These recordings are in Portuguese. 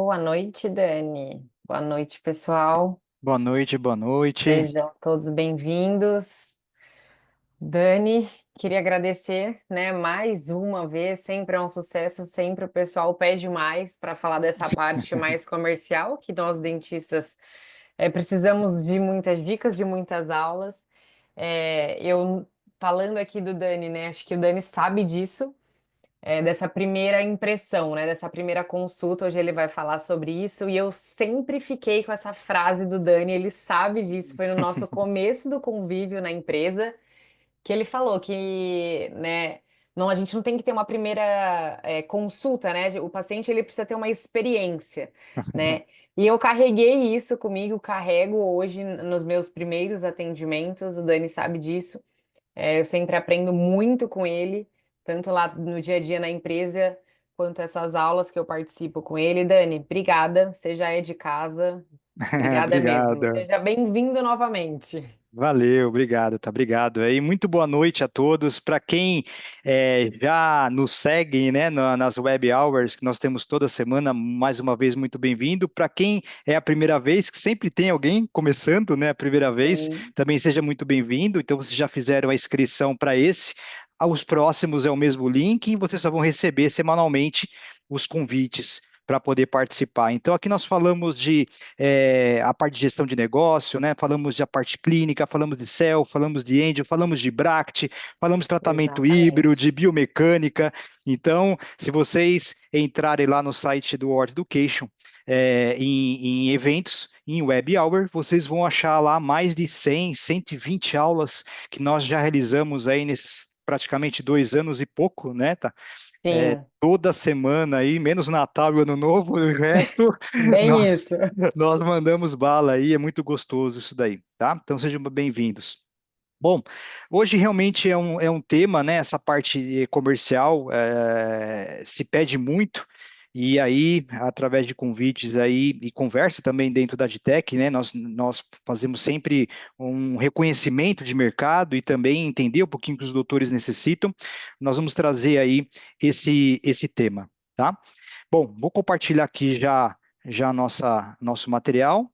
Boa noite, Dani. Boa noite, pessoal. Boa noite, boa noite. Sejam todos bem-vindos. Dani, queria agradecer, né, mais uma vez. Sempre é um sucesso, sempre o pessoal pede mais para falar dessa parte mais comercial, que nós dentistas precisamos de muitas dicas, de muitas aulas. Eu falando aqui do Dani, né? Acho que o Dani sabe disso, dessa primeira impressão, né? Dessa primeira consulta. Hoje ele vai falar sobre isso e eu sempre fiquei com essa frase do Dani. Ele sabe disso. Foi no nosso começo do convívio na empresa que ele falou que, né? Não, a gente não tem que ter uma primeira consulta, né? O paciente ele precisa ter uma experiência, né? E eu carreguei isso comigo, carrego hoje nos meus primeiros atendimentos. O Dani sabe disso. Eu sempre aprendo muito com ele, tanto lá no dia a dia na empresa, quanto essas aulas que eu participo com ele. Dani, obrigada. Você já é de casa. Obrigada mesmo. Obrigado. Seja bem-vindo novamente. Valeu, obrigado, tá? Obrigado. E muito boa noite a todos. Para quem já nos segue, né, nas web hours que nós temos toda semana, mais uma vez, muito bem-vindo. Para quem é a primeira vez, que sempre tem alguém começando, né, a primeira vez, Sim, também seja muito bem-vindo. Então, vocês já fizeram a inscrição para esse. Os próximos é o mesmo link e vocês só vão receber semanalmente os convites para poder participar. Então, aqui nós falamos de a parte de gestão de negócio, né? Falamos de a parte clínica, falamos de cell, falamos de angel, falamos de Bract, falamos de tratamento híbrido, exatamente. de biomecânica. Então, se vocês entrarem lá no site do World Education, em eventos, em Web Hour, vocês vão achar lá mais de 100, 120 aulas que nós já realizamos aí nesses praticamente 2 anos e pouco, né? Tá? Sim, Toda semana aí, menos Natal e Ano Novo, o resto bem nós, isso. nós mandamos bala aí, é muito gostoso isso daí, tá? Então sejam bem-vindos. Bom, hoje realmente é um tema, né? Essa parte comercial se pede muito, e aí, através de convites aí e conversa também dentro da Adtech, né? Nós fazemos sempre um reconhecimento de mercado e também entender um pouquinho o que os doutores necessitam. Nós vamos trazer aí esse tema, tá? Bom, vou compartilhar aqui já nosso material.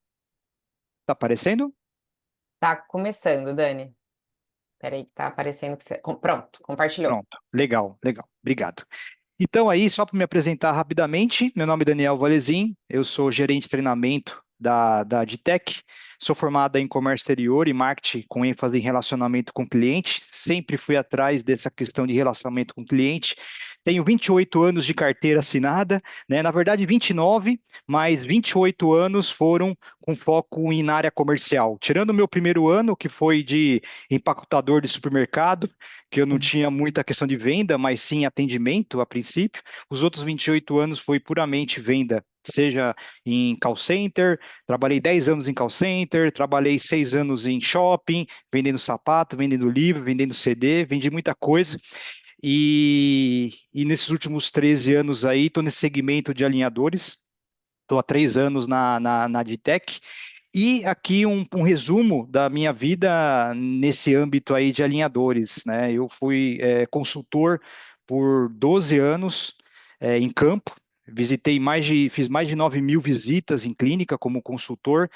Tá aparecendo? Tá começando, Dani. Peraí que tá aparecendo que você... Pronto, compartilhou. Pronto, legal, legal, obrigado. Então, aí, só para me apresentar rapidamente, meu nome é Daniel Valezin, eu sou gerente de treinamento da Adtech, sou formado em comércio exterior e marketing com ênfase em relacionamento com cliente, sempre fui atrás dessa questão de relacionamento com cliente. Tenho 28 anos de carteira assinada, né? Na verdade 29, mas 28 anos foram com foco na área comercial. Tirando o meu primeiro ano, que foi de empacotador de supermercado, que eu não tinha muita questão de venda, mas sim atendimento a princípio. Os outros 28 anos foi puramente venda, seja em call center, trabalhei 10 anos em call center, trabalhei 6 anos em shopping, vendendo sapato, vendendo livro, vendendo CD, vendi muita coisa. E nesses últimos 13 anos aí, estou nesse segmento de alinhadores, estou há 3 anos na Adtech, e aqui um resumo da minha vida nesse âmbito aí de alinhadores, né? Eu fui consultor por 12 anos em campo, fiz mais de 9 mil visitas em clínica como consultor.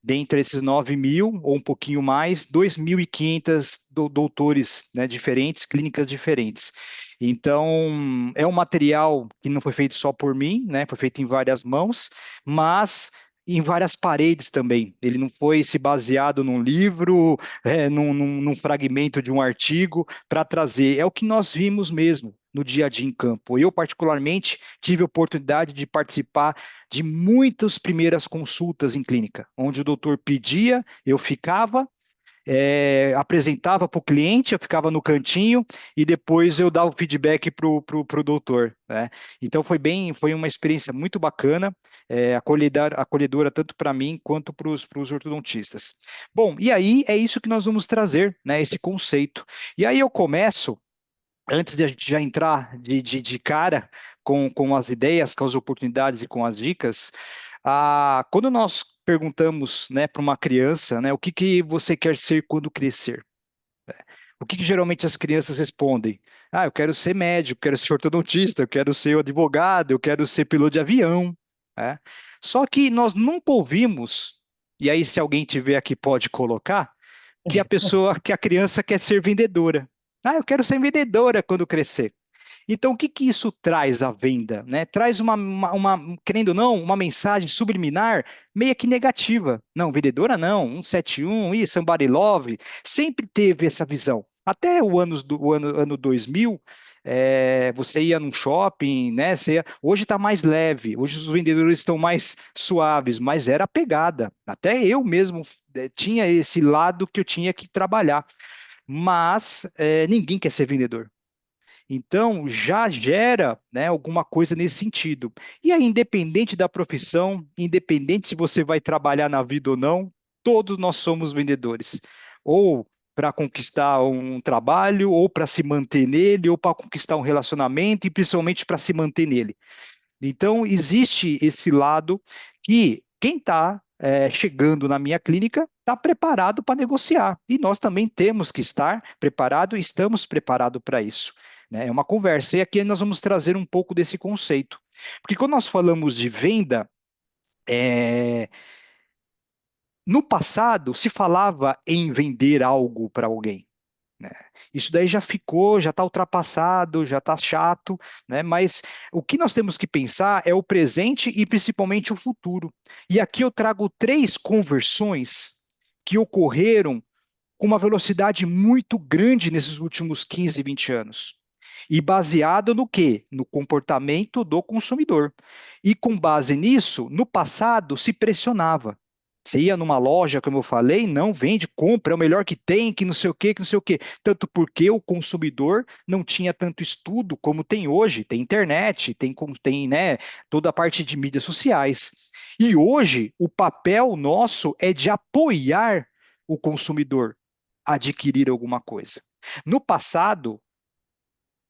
Dentre esses 9 mil, ou um pouquinho mais, 2.500 doutores, né, diferentes, clínicas diferentes. Então, é um material que não foi feito só por mim, né, foi feito em várias mãos, mas em várias paredes também. Ele não foi se baseado num livro, num fragmento de um artigo para trazer. É o que nós vimos mesmo no dia a dia em campo. Eu, particularmente, tive a oportunidade de participar de muitas primeiras consultas em clínica, onde o doutor pedia, eu ficava, apresentava para o cliente, eu ficava no cantinho e depois eu dava o feedback pro doutor, né? Então foi uma experiência muito bacana, acolhedora tanto para mim quanto para os ortodontistas. Bom, e aí é isso que nós vamos trazer, né? Esse conceito. E aí eu começo antes de a gente já entrar de cara com as ideias, com as oportunidades e com as dicas, quando nós perguntamos, né, para uma criança, né, o que que você quer ser quando crescer? O que que geralmente as crianças respondem? Ah, eu quero ser médico, quero ser ortodontista, eu quero ser advogado, eu quero ser piloto de avião. né? Só que nós nunca ouvimos, e aí se alguém tiver aqui pode colocar, que a criança quer ser vendedora. Ah, eu quero ser vendedora quando crescer. Então, o que que isso traz à venda, né? Traz querendo ou não, uma mensagem subliminar meio que negativa. Não, vendedora não, 171, somebody love, sempre teve essa visão. Até ano 2000, você ia num shopping, né? Hoje está mais leve, hoje os vendedores estão mais suaves, mas era a pegada. Até eu mesmo tinha esse lado que eu tinha que trabalhar. Mas ninguém quer ser vendedor. Então, já gera, né, alguma coisa nesse sentido. E aí, independente da profissão, independente se você vai trabalhar na vida ou não, todos nós somos vendedores. Ou para conquistar um trabalho, ou para se manter nele, ou para conquistar um relacionamento, e principalmente para se manter nele. Então, existe esse lado que quem está chegando na minha clínica está preparado para negociar. E nós também temos que estar preparados, estamos preparados para isso. Né? É uma conversa. E aqui nós vamos trazer um pouco desse conceito. Porque quando nós falamos de venda, é, no passado se falava em vender algo para alguém, né? Isso daí já ficou, já está ultrapassado, já está chato, né? Mas o que nós temos que pensar é o presente e principalmente o futuro. E aqui eu trago três conversões que ocorreram com uma velocidade muito grande nesses últimos 15, 20 anos. E baseado no quê? No comportamento do consumidor. E com base nisso, no passado se pressionava. Você ia numa loja, como eu falei, não vende, compra, é o melhor que tem, que não sei o quê, que não sei o quê. Tanto porque o consumidor não tinha tanto estudo como tem hoje, tem internet, tem, né, toda a parte de mídias sociais. E hoje, o papel nosso é de apoiar o consumidor a adquirir alguma coisa. No passado,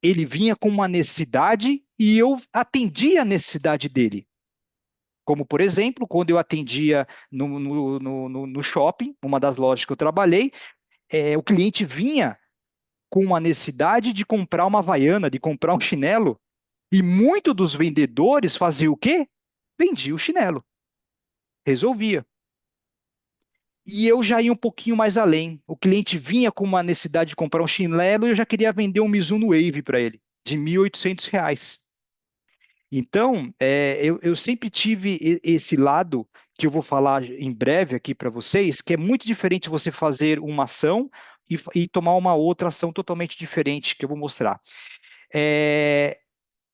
ele vinha com uma necessidade e eu atendia a necessidade dele. Como, por exemplo, quando eu atendia no shopping, uma das lojas que eu trabalhei, o cliente vinha com uma necessidade de comprar uma havaiana, de comprar um chinelo, e muitos dos vendedores faziam o quê? Vendia o chinelo, resolvia. E eu já ia um pouquinho mais além. O cliente vinha com uma necessidade de comprar um chinelo e eu já queria vender um Mizuno Wave para ele, de R$ 1.800. Então, eu sempre tive esse lado que eu vou falar em breve aqui para vocês, que é muito diferente você fazer uma ação e tomar uma outra ação totalmente diferente, que eu vou mostrar. É,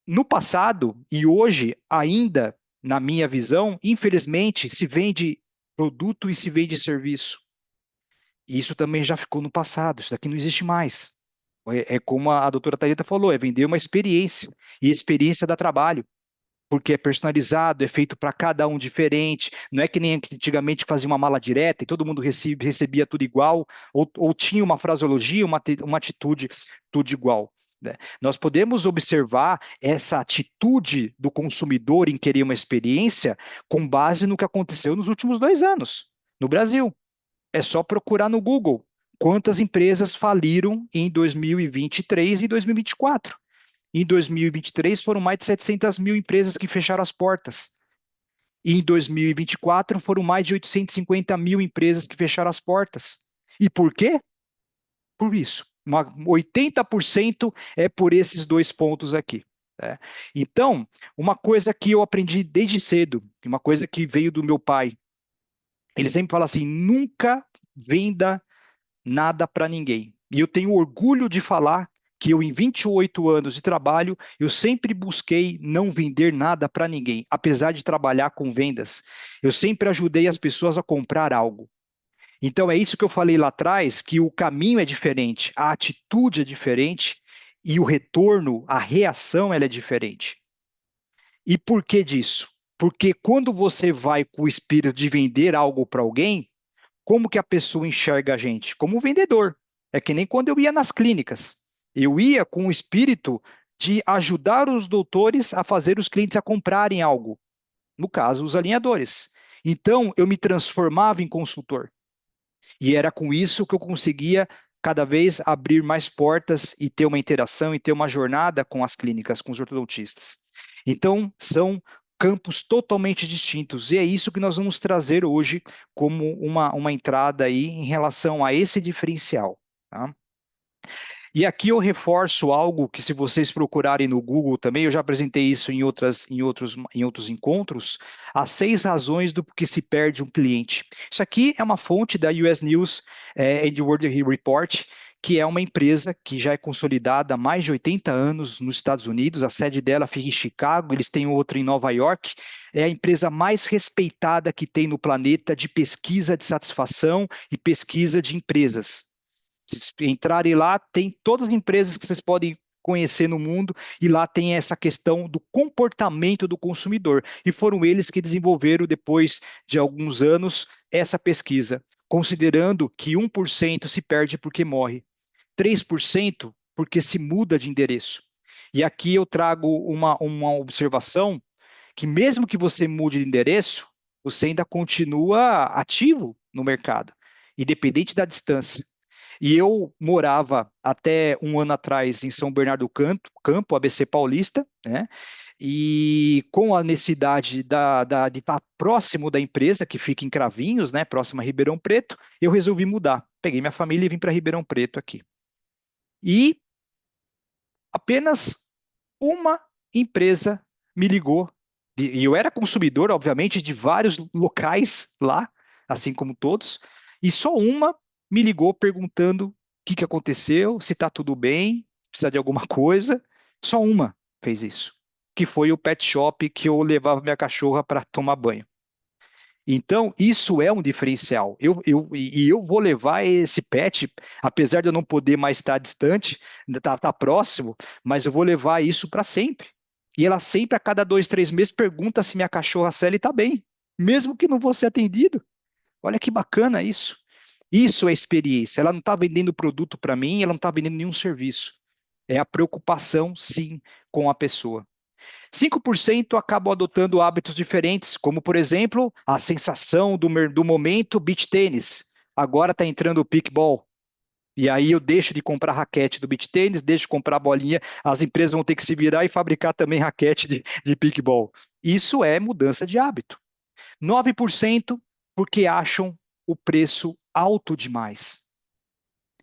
no passado e hoje, ainda, na minha visão, infelizmente, se vende produto e se vende serviço. E isso também já ficou no passado, isso daqui não existe mais. É como a doutora Thalita falou, é vender uma experiência, e experiência dá trabalho, porque é personalizado, é feito para cada um diferente, não é que nem antigamente fazia uma mala direta e todo mundo recebia tudo igual, ou tinha uma fraseologia, uma atitude tudo igual. Né? Nós podemos observar essa atitude do consumidor em querer uma experiência com base no que aconteceu nos últimos 2 anos no Brasil. É só procurar no Google quantas empresas faliram em 2023 e 2024. Em 2023 foram mais de 700 mil empresas que fecharam as portas. E em 2024 foram mais de 850 mil empresas que fecharam as portas. E por quê? Por isso. 80% é por esses dois pontos aqui. Né? Então, uma coisa que eu aprendi desde cedo, uma coisa que veio do meu pai, ele sempre fala assim: nunca venda nada para ninguém. E eu tenho orgulho de falar que eu, em 28 anos de trabalho, eu sempre busquei não vender nada para ninguém, apesar de trabalhar com vendas. Eu sempre ajudei as pessoas a comprar algo. Então é isso que eu falei lá atrás, que o caminho é diferente, a atitude é diferente e o retorno, a reação, ela é diferente. E por que disso? Porque quando você vai com o espírito de vender algo para alguém, como que a pessoa enxerga a gente? Como um vendedor. É que nem quando eu ia nas clínicas. Eu ia com o espírito de ajudar os doutores a fazer os clientes a comprarem algo. No caso, os alinhadores. Então, eu me transformava em consultor. E era com isso que eu conseguia cada vez abrir mais portas e ter uma interação e ter uma jornada com as clínicas, com os ortodontistas. Então, são campos totalmente distintos. E é isso que nós vamos trazer hoje como uma entrada aí em relação a esse diferencial. Tá? E aqui eu reforço algo que, se vocês procurarem no Google também, eu já apresentei isso em outros encontros, as 6 razões do que se perde um cliente. Isso aqui é uma fonte da US News and World Report, que é uma empresa que já é consolidada há mais de 80 anos nos Estados Unidos. A sede dela fica em Chicago, eles têm outra em Nova York. É a empresa mais respeitada que tem no planeta de pesquisa de satisfação e pesquisa de empresas. Se entrarem lá, tem todas as empresas que vocês podem conhecer no mundo, e lá tem essa questão do comportamento do consumidor. E foram eles que desenvolveram, depois de alguns anos, essa pesquisa, considerando que 1% se perde porque morre, 3% porque se muda de endereço. E aqui eu trago uma observação, que mesmo que você mude de endereço, você ainda continua ativo no mercado, independente da distância. E eu morava até um ano atrás em São Bernardo do Campo, ABC Paulista, né? E com a necessidade de estar próximo da empresa, que fica em Cravinhos, né? Próximo a Ribeirão Preto, eu resolvi mudar. Peguei minha família e vim para Ribeirão Preto aqui. E apenas uma empresa me ligou. E eu era consumidor, obviamente, de vários locais lá, assim como todos, e só uma me ligou perguntando o que que aconteceu, se está tudo bem, precisa de alguma coisa. Só uma fez isso, que foi o pet shop que eu levava minha cachorra para tomar banho. Então, isso é um diferencial. E eu vou levar esse pet, apesar de eu não poder mais estar distante, tá próximo, mas eu vou levar isso para sempre. E ela sempre, a cada 2, 3 meses, pergunta se minha cachorra Sally está bem, mesmo que não vou ser atendido. Olha que bacana isso. Isso é experiência. Ela não está vendendo produto para mim, ela não está vendendo nenhum serviço. É a preocupação, sim, com a pessoa. 5% acabam adotando hábitos diferentes, como, por exemplo, a sensação do momento beach tênis. Agora está entrando o pickleball. E aí eu deixo de comprar raquete do beach tênis, deixo de comprar bolinha, as empresas vão ter que se virar e fabricar também raquete de pickleball. Isso é mudança de hábito. 9% porque acham o preço alto demais.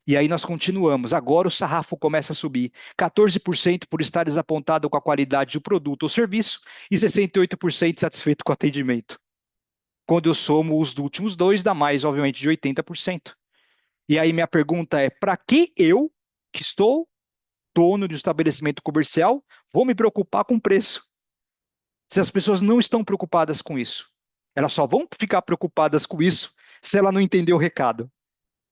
E aí nós continuamos. Agora o sarrafo começa a subir. 14% por estar desapontado com a qualidade do produto ou serviço e 68% satisfeito com o atendimento. Quando eu somo os últimos dois, dá mais, obviamente, de 80%. E aí minha pergunta é: para que eu, que estou dono de um estabelecimento comercial, vou me preocupar com preço? Se as pessoas não estão preocupadas com isso, elas só vão ficar preocupadas com isso se ela não entender o recado.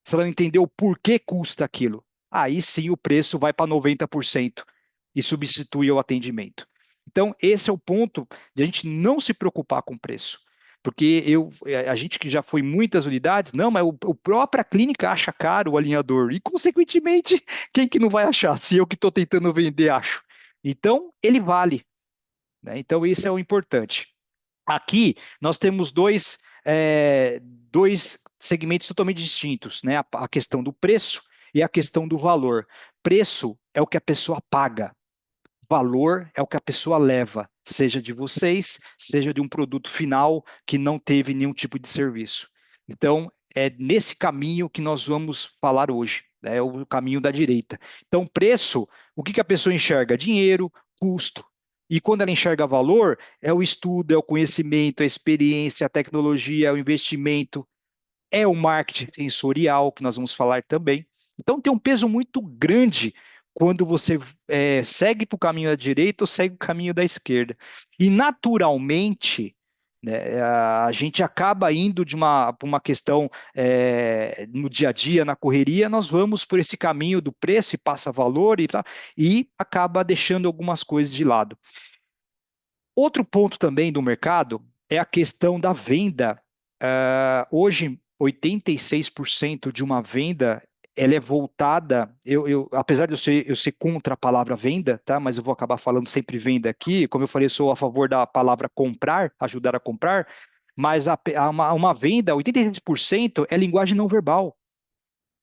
Se ela não entender o porquê custa aquilo, aí sim o preço vai para 90% e substitui o atendimento. Então, esse é o ponto de a gente não se preocupar com o preço. Porque a gente que já foi em muitas unidades, não, mas o própria clínica acha caro o alinhador. E, consequentemente, quem que não vai achar? Se eu que estou tentando vender, acho. Então, ele vale. Né? Então, isso é o importante. Aqui nós temos dois segmentos totalmente distintos, né? A questão do preço e a questão do valor. Preço é o que a pessoa paga, valor é o que a pessoa leva, seja de vocês, seja de um produto final que não teve nenhum tipo de serviço. Então, é nesse caminho que nós vamos falar hoje, né? É o caminho da direita. Então, preço, o que que a pessoa enxerga? Dinheiro, custo. E quando ela enxerga valor, é o estudo, é o conhecimento, é a experiência, a tecnologia, é o investimento, é o marketing sensorial, que nós vamos falar também. Então, tem um peso muito grande quando você segue para o caminho da direita ou segue o caminho da esquerda. E, naturalmente, né, a gente acaba indo para uma questão no dia a dia, na correria, nós vamos por esse caminho do preço e passa valor e acaba deixando algumas coisas de lado. Outro ponto também do mercado é a questão da venda. Hoje, 86% de uma venda ela é voltada. Apesar de eu ser contra a palavra venda, tá? Mas eu vou acabar falando sempre venda aqui. Como eu falei, eu sou a favor da palavra comprar, ajudar a comprar. Mas uma venda, 86% é linguagem não verbal.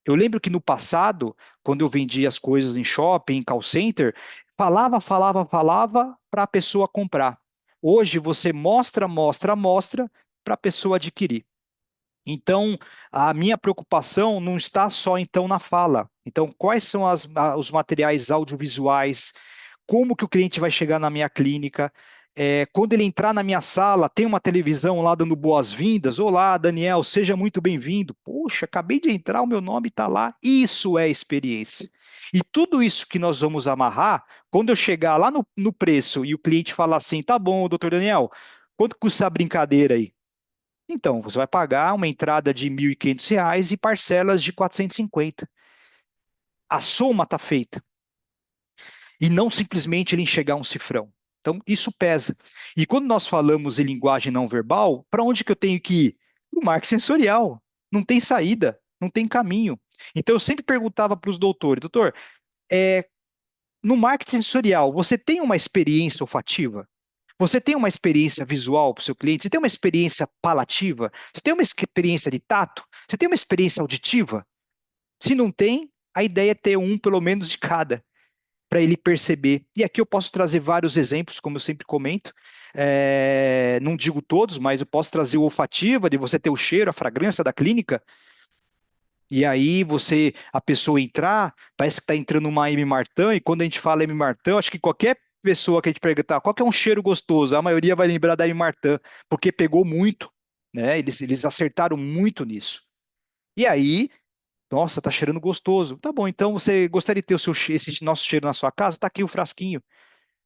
Eu lembro que no passado, quando eu vendia as coisas em shopping, em call center, falava para a pessoa comprar. Hoje você mostra, mostra, mostra para a pessoa adquirir. Então, a minha preocupação não está só então na fala. Então, quais são os materiais audiovisuais? Como que o cliente vai chegar na minha clínica? Quando ele entrar na minha sala, tem uma televisão lá dando boas-vindas. Olá, Daniel, seja muito bem-vindo. Poxa, acabei de entrar, o meu nome está lá. Isso é experiência. E tudo isso que nós vamos amarrar, quando eu chegar lá no preço e o cliente falar assim, tá bom, doutor Daniel, quanto custa a brincadeira aí? Então, você vai pagar uma entrada de R$ 1.500 e parcelas de 450. A soma está feita. E não simplesmente ele enxergar um cifrão. Então, isso pesa. E quando nós falamos em linguagem não verbal, para onde que eu tenho que ir? No marketing sensorial. Não tem saída, não tem caminho. Então, eu sempre perguntava para os doutores, doutor, é, no marketing sensorial, você tem uma experiência olfativa? Você tem uma experiência visual para o seu cliente? Você tem uma experiência palativa? Você tem uma experiência de tato? Você tem uma experiência auditiva? Se não tem, a ideia é ter um, pelo menos, de cada, para ele perceber. E aqui eu posso trazer vários exemplos, como eu sempre comento. Não digo todos, mas eu posso trazer o olfativa, de você ter o cheiro, a fragrância da clínica. E aí a pessoa entrar, parece que está entrando uma M. Martin, e quando a gente fala M. Martin, acho que qualquer pessoa que a gente perguntar qual que é um cheiro gostoso, a maioria vai lembrar da M. Martin, porque pegou muito, né? Eles acertaram muito nisso. E aí, nossa, tá cheirando gostoso. Tá bom, então você gostaria de ter esse nosso cheiro na sua casa? Tá aqui o frasquinho.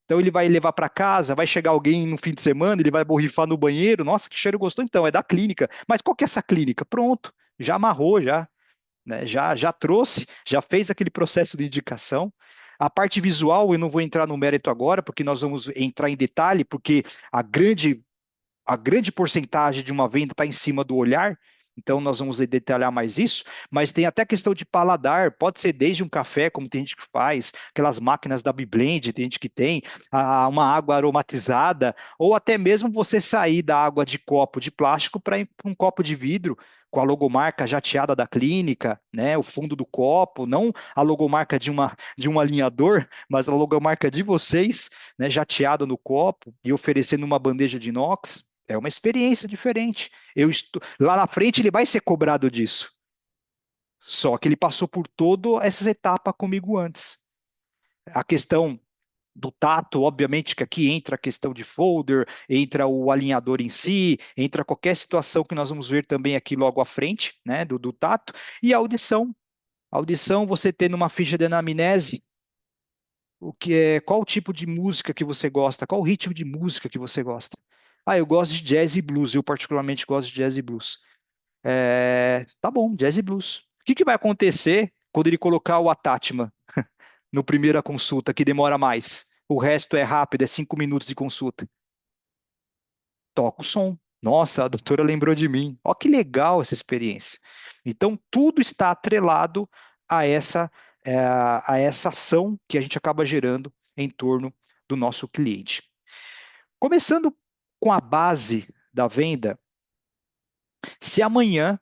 Então ele vai levar para casa, vai chegar alguém no fim de semana, ele vai borrifar no banheiro. Nossa, que cheiro gostoso. Então, é da clínica. Mas qual que é essa clínica? Pronto, já amarrou, já, né? Já trouxe, já fez aquele processo de indicação. A parte visual, eu não vou entrar no mérito agora, porque nós vamos entrar em detalhe, porque a grande a grande porcentagem de uma venda está em cima do olhar, então nós vamos detalhar mais isso, mas tem até questão de paladar, pode ser desde um café, como tem gente que faz, aquelas máquinas da Biblend, tem gente que tem, uma água aromatizada, ou até mesmo você sair da água de copo de plástico para um copo de vidro, com a logomarca jateada da clínica, né, o fundo do copo, não a logomarca de um alinhador, mas a logomarca de vocês, né, jateada no copo e oferecendo uma bandeja de inox. É uma experiência diferente. Lá na frente ele vai ser cobrado disso. Só que ele passou por todas essas etapas comigo antes. A questão do tato, obviamente que aqui entra a questão de folder, entra o alinhador em si, entra qualquer situação que nós vamos ver também aqui logo à frente, né, do tato, e a audição. A audição, você tendo uma ficha de anamnese, qual o tipo de música que você gosta, qual o ritmo de música que você gosta. Ah, eu gosto de jazz e blues, eu particularmente gosto de jazz e blues. Tá bom, jazz e blues. O que que vai acontecer quando ele colocar o attachment no primeira consulta, que demora mais? O resto é rápido, é 5 minutos de consulta. Toca o som. Nossa, a doutora lembrou de mim. Ó, que legal essa experiência. Então, tudo está atrelado a a essa ação que a gente acaba gerando em torno do nosso cliente. Começando com a base da venda, se amanhã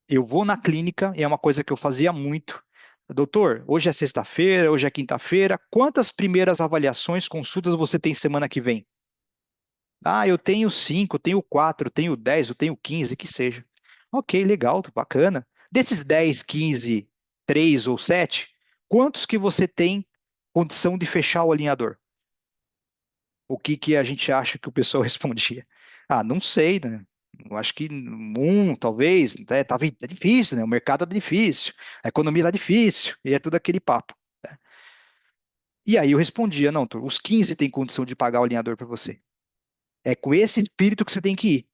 eu vou na clínica, e é uma coisa que eu fazia muito, doutor, hoje é sexta-feira, hoje é quinta-feira, quantas primeiras avaliações, consultas você tem semana que vem? Ah, eu tenho 5, eu tenho 4, eu tenho 10, eu tenho 15, que seja. Ok, legal, bacana. Desses 10, 15, 3 ou 7, quantos que você tem condição de fechar o alinhador? O que que a gente acha que o pessoal respondia? Ah, não sei, né? Eu acho que um, talvez, tá difícil, né? O mercado tá difícil, a economia tá difícil, e é tudo aquele papo. Né? E aí eu respondia, não, os 15 têm condição de pagar o alinhador para você. É com esse espírito que você tem que ir.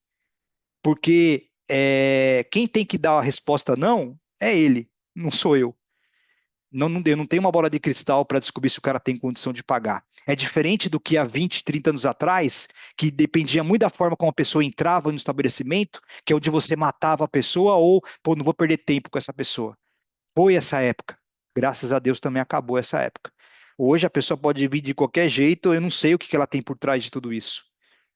Porque quem tem que dar a resposta não é ele, não sou eu. Eu não tenho uma bola de cristal para descobrir se o cara tem condição de pagar. É diferente do que há 20, 30 anos atrás, que dependia muito da forma como a pessoa entrava no estabelecimento, que é onde você matava a pessoa ou, pô, não vou perder tempo com essa pessoa. Foi essa época. Graças a Deus também acabou essa época. Hoje a pessoa pode vir de qualquer jeito, eu não sei o que que ela tem por trás de tudo isso.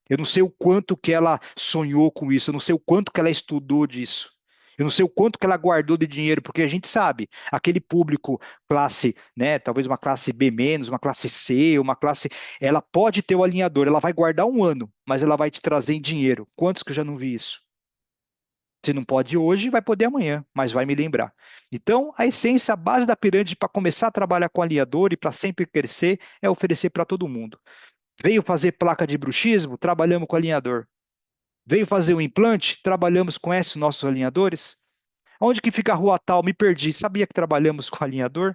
Eu não sei o quanto que ela sonhou com isso, eu não sei o quanto que ela estudou disso. Eu não sei o quanto que ela guardou de dinheiro, porque a gente sabe, aquele público classe, né, talvez uma classe B menos, uma classe C, uma classe, ela pode ter o alinhador, ela vai guardar um ano, mas ela vai te trazer em dinheiro. Quantos que eu já não vi isso? Se não pode hoje, vai poder amanhã, mas vai me lembrar. Então, a essência, a base da pirâmide para começar a trabalhar com alinhador e para sempre crescer é oferecer para todo mundo. Veio fazer placa de bruxismo? Trabalhamos com alinhador. Veio fazer um implante? Trabalhamos com esses nossos alinhadores. Onde que fica a rua tal? Me perdi. Sabia que trabalhamos com alinhador?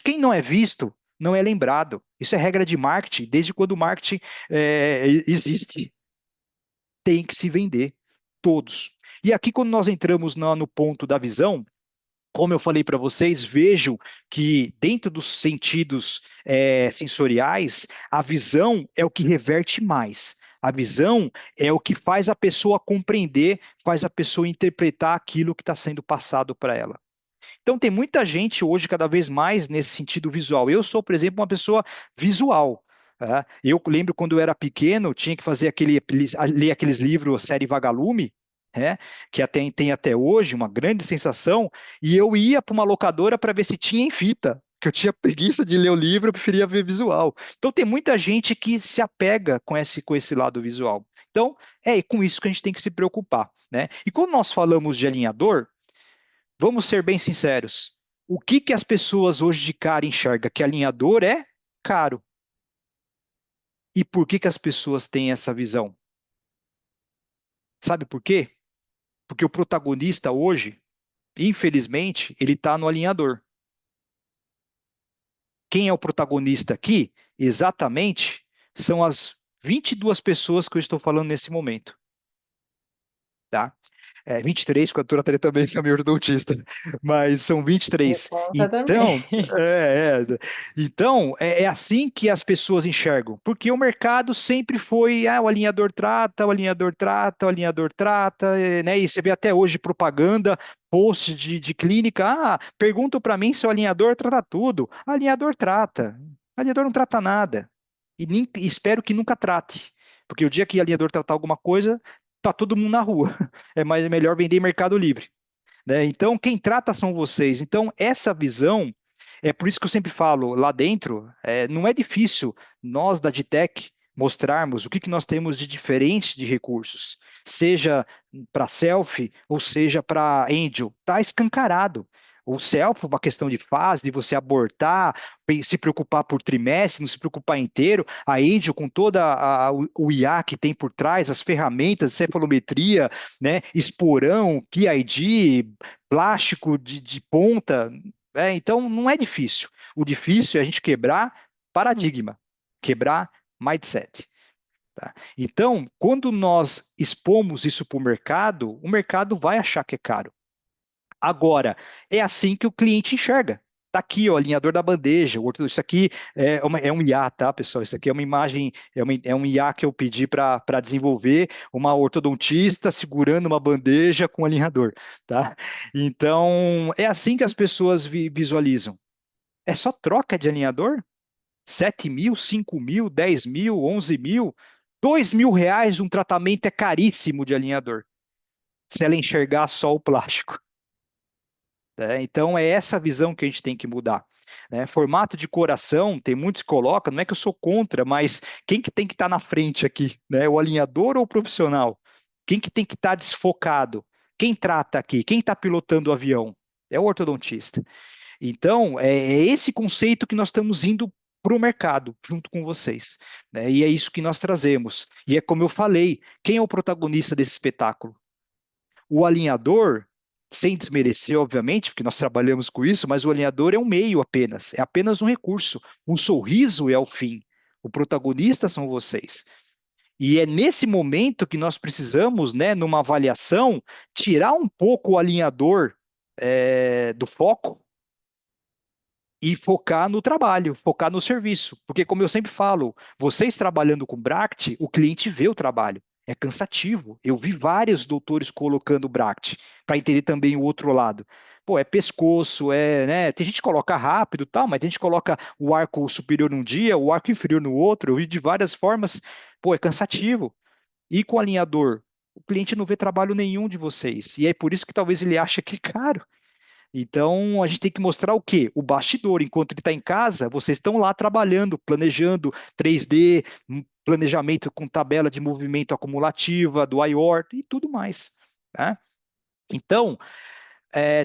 Quem não é visto não é lembrado. Isso é regra de marketing. Desde quando o marketing existe, tem que se vender. Todos. E aqui, quando nós entramos no ponto da visão, como eu falei para vocês, vejo que dentro dos sentidos sensoriais, a visão é o que reverte mais. A visão é o que faz a pessoa compreender, faz a pessoa interpretar aquilo que está sendo passado para ela. Então, tem muita gente hoje, cada vez mais, nesse sentido visual. Eu sou, por exemplo, uma pessoa visual. Tá? Eu lembro quando eu era pequeno, tinha que fazer ler aqueles livros, série Vagalume, né? Que tem até hoje, uma grande sensação, e eu ia para uma locadora para ver se tinha em fita, que eu tinha preguiça de ler o livro, eu preferia ver visual. Então, tem muita gente que se apega com esse lado visual. Então, é com isso que a gente tem que se preocupar, né? E quando nós falamos de alinhador, vamos ser bem sinceros. O que que as pessoas hoje de cara enxergam? Que alinhador é caro. E por que que as pessoas têm essa visão? Sabe por quê? Porque o protagonista hoje, infelizmente, ele está no alinhador. Quem é o protagonista aqui? Exatamente, são as 22 pessoas que eu estou falando nesse momento, tá? 23, porque a doutora Tere também é meio ortodontista, mas são Me 23. conta também. Então, é assim que as pessoas enxergam, porque o mercado sempre foi, o alinhador trata, o alinhador trata, o alinhador trata, né? E você vê até hoje propaganda, post de clínica, perguntam para mim se o alinhador trata tudo. Alinhador trata, alinhador não trata nada, e espero que nunca trate, porque o dia que o alinhador tratar alguma coisa, tá todo mundo na rua. É melhor vender em Mercado Livre, né? Então, quem trata são vocês. Então, essa visão, é por isso que eu sempre falo, lá dentro, não é difícil nós da Ditec mostrarmos o que que nós temos de diferente de recursos, seja para selfie ou seja para angel, está escancarado. O selfie, uma questão de fase, de você abortar, se preocupar por trimestre, não se preocupar inteiro. A angel, com toda o IA que tem por trás, as ferramentas, cefalometria, né, esporão, KID, plástico de ponta, então não é difícil. O difícil é a gente quebrar paradigma, quebrar mindset. Tá? Então, quando nós expomos isso para o mercado vai achar que é caro. Agora, é assim que o cliente enxerga. Está aqui, ó, o alinhador da bandeja. Isso aqui é um IA, tá, pessoal? Isso aqui é uma imagem, é um IA que eu pedi para desenvolver, uma ortodontista segurando uma bandeja com alinhador, tá? Então, é assim que as pessoas visualizam. É só troca de alinhador? 7 mil, 5 mil, 10 mil, 11 mil, R$ 2.000 um tratamento é caríssimo de alinhador, se ela enxergar só o plástico. Né? Então, é essa visão que a gente tem que mudar. Né? Formato de coração, tem muitos que colocam, não é que eu sou contra, mas quem que tem que estar na frente aqui? Né? O alinhador ou o profissional? Quem que tem que estar desfocado? Quem trata aqui? Quem está pilotando o avião? É o ortodontista. Então, é esse conceito que nós estamos indo para o mercado, junto com vocês. Né? E é isso que nós trazemos. E é como eu falei, quem é o protagonista desse espetáculo? O alinhador, sem desmerecer, obviamente, porque nós trabalhamos com isso, mas o alinhador é um meio apenas, é apenas um recurso. O sorriso é o fim. O protagonista são vocês. E é nesse momento que nós precisamos, né, numa avaliação, tirar um pouco o alinhador do foco e focar no trabalho, focar no serviço. Porque, como eu sempre falo, vocês trabalhando com Bract, o cliente vê o trabalho. É cansativo. Eu vi vários doutores colocando Bract, para entender também o outro lado. Pô, é pescoço, né? Tem gente que coloca rápido e tal, mas tem gente que coloca o arco superior num dia, o arco inferior no outro. Eu vi de várias formas. Pô, é cansativo. E com o alinhador? o cliente não vê trabalho nenhum de vocês. E é por isso que talvez ele ache que é caro. Então, a gente tem que mostrar o quê? O bastidor. Enquanto ele está em casa, vocês estão lá trabalhando, planejando 3D, planejamento com tabela de movimento acumulativa, do IOR e tudo mais. Né? Então,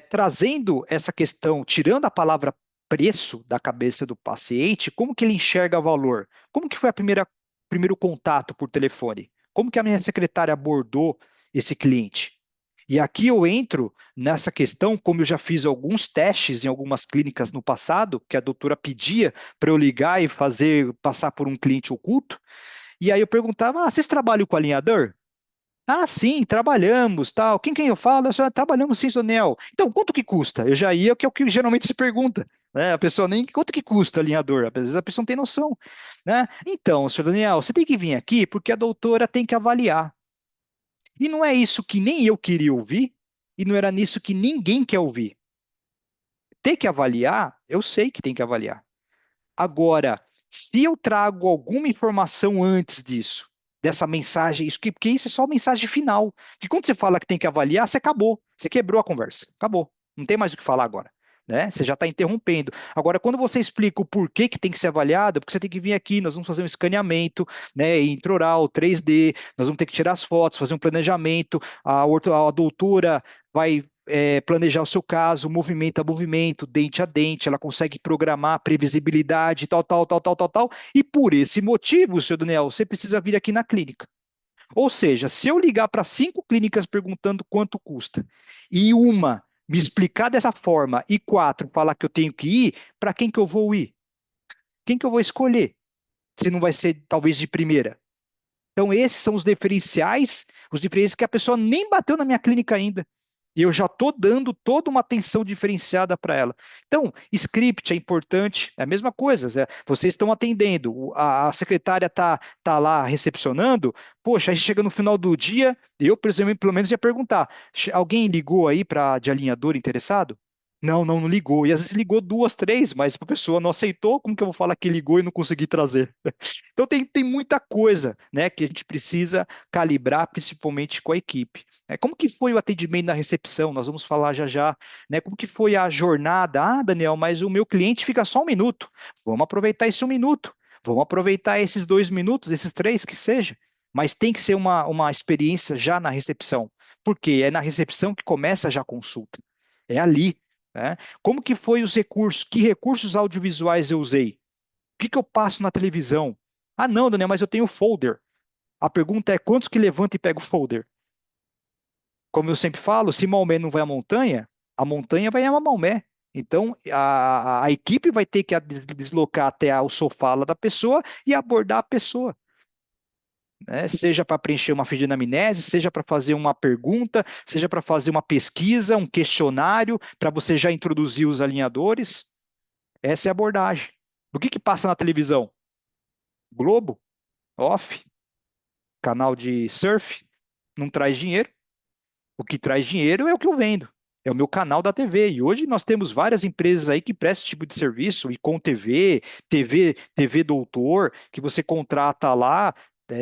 trazendo essa questão, tirando a palavra preço da cabeça do paciente, como que ele enxerga valor? Como que foi a primeiro contato por telefone? Como que a minha secretária abordou esse cliente? E aqui eu entro nessa questão, como eu já fiz alguns testes em algumas clínicas no passado, que a doutora pedia para eu ligar e fazer passar por um cliente oculto, e aí eu perguntava: vocês trabalham com alinhador? Ah, sim, trabalhamos, tal. Quem eu falo? Eu só trabalhamos sim, Zonel. Então, quanto que custa? Eu já ia, que é o que geralmente se pergunta, né? A pessoa nem, quanto que custa alinhador? Às vezes a pessoa não tem noção, né? Então, senhor Daniel, você tem que vir aqui porque a doutora tem que avaliar. E não é isso que nem eu queria ouvir, e não era nisso que ninguém quer ouvir. Ter que avaliar, eu sei que tem que avaliar. Agora, se eu trago alguma informação antes disso, dessa mensagem, porque isso é só mensagem final. Que quando você fala que tem que avaliar, você acabou. Você quebrou a conversa. Acabou. Não tem mais o que falar agora. Né? Você já está interrompendo. Agora, quando você explica o porquê que tem que ser avaliado, porque você tem que vir aqui, nós vamos fazer um escaneamento, né, intraoral, 3D, nós vamos ter que tirar as fotos, fazer um planejamento, a doutora vai planejar o seu caso, movimento a movimento, dente a dente, ela consegue programar previsibilidade, tal, tal, tal, tal, tal, tal. E por esse motivo, senhor Daniel, você precisa vir aqui na clínica. Ou seja, se eu ligar para 5 clínicas perguntando quanto custa, e uma me explicar dessa forma, e 4 falar que eu tenho que ir, para quem que eu vou ir? Quem que eu vou escolher? Se não vai ser talvez de primeira. Então, esses são os diferenciais que a pessoa nem bateu na minha clínica ainda. E eu já estou dando toda uma atenção diferenciada para ela. Então, script é importante, é a mesma coisa. Vocês estão atendendo, a secretária tá lá recepcionando. Poxa, aí chega no final do dia, eu, por exemplo, pelo menos ia perguntar: alguém ligou aí para de alinhador interessado? Não, não, não ligou. E às vezes ligou 2, 3, mas a pessoa não aceitou. Como que eu vou falar que ligou e não consegui trazer? Então tem muita coisa, né, que a gente precisa calibrar, principalmente com a equipe. Como que foi o atendimento na recepção? Nós vamos falar já já, né? Como que foi a jornada? Ah, Daniel, mas o meu cliente fica só 1 minuto. Vamos aproveitar esse 1 minuto. Vamos aproveitar esses 2 minutos, esses 3 que seja. Mas tem que ser uma experiência já na recepção, porque é na recepção que começa já a consulta. É ali, né? Como que foi os recursos? Que recursos audiovisuais eu usei? O que que eu passo na televisão? Ah, não, Daniel, mas eu tenho folder. A pergunta é quantos que levanta e pega o folder? Como eu sempre falo, se Maomé não vai à montanha, a montanha vai a Maomé. Então, a equipe vai ter que deslocar até o sofá lá da pessoa e abordar a pessoa, né? Seja para preencher uma ficha de anamnese, seja para fazer uma pergunta, seja para fazer uma pesquisa, um questionário, para você já introduzir os alinhadores. Essa é a abordagem. O que passa na televisão? Globo? Off? Canal de surf? Não traz dinheiro. O que traz dinheiro é o que eu vendo. É o meu canal da TV. E hoje nós temos várias empresas aí que prestam esse tipo de serviço, e com TV, TV Doutor, que você contrata lá,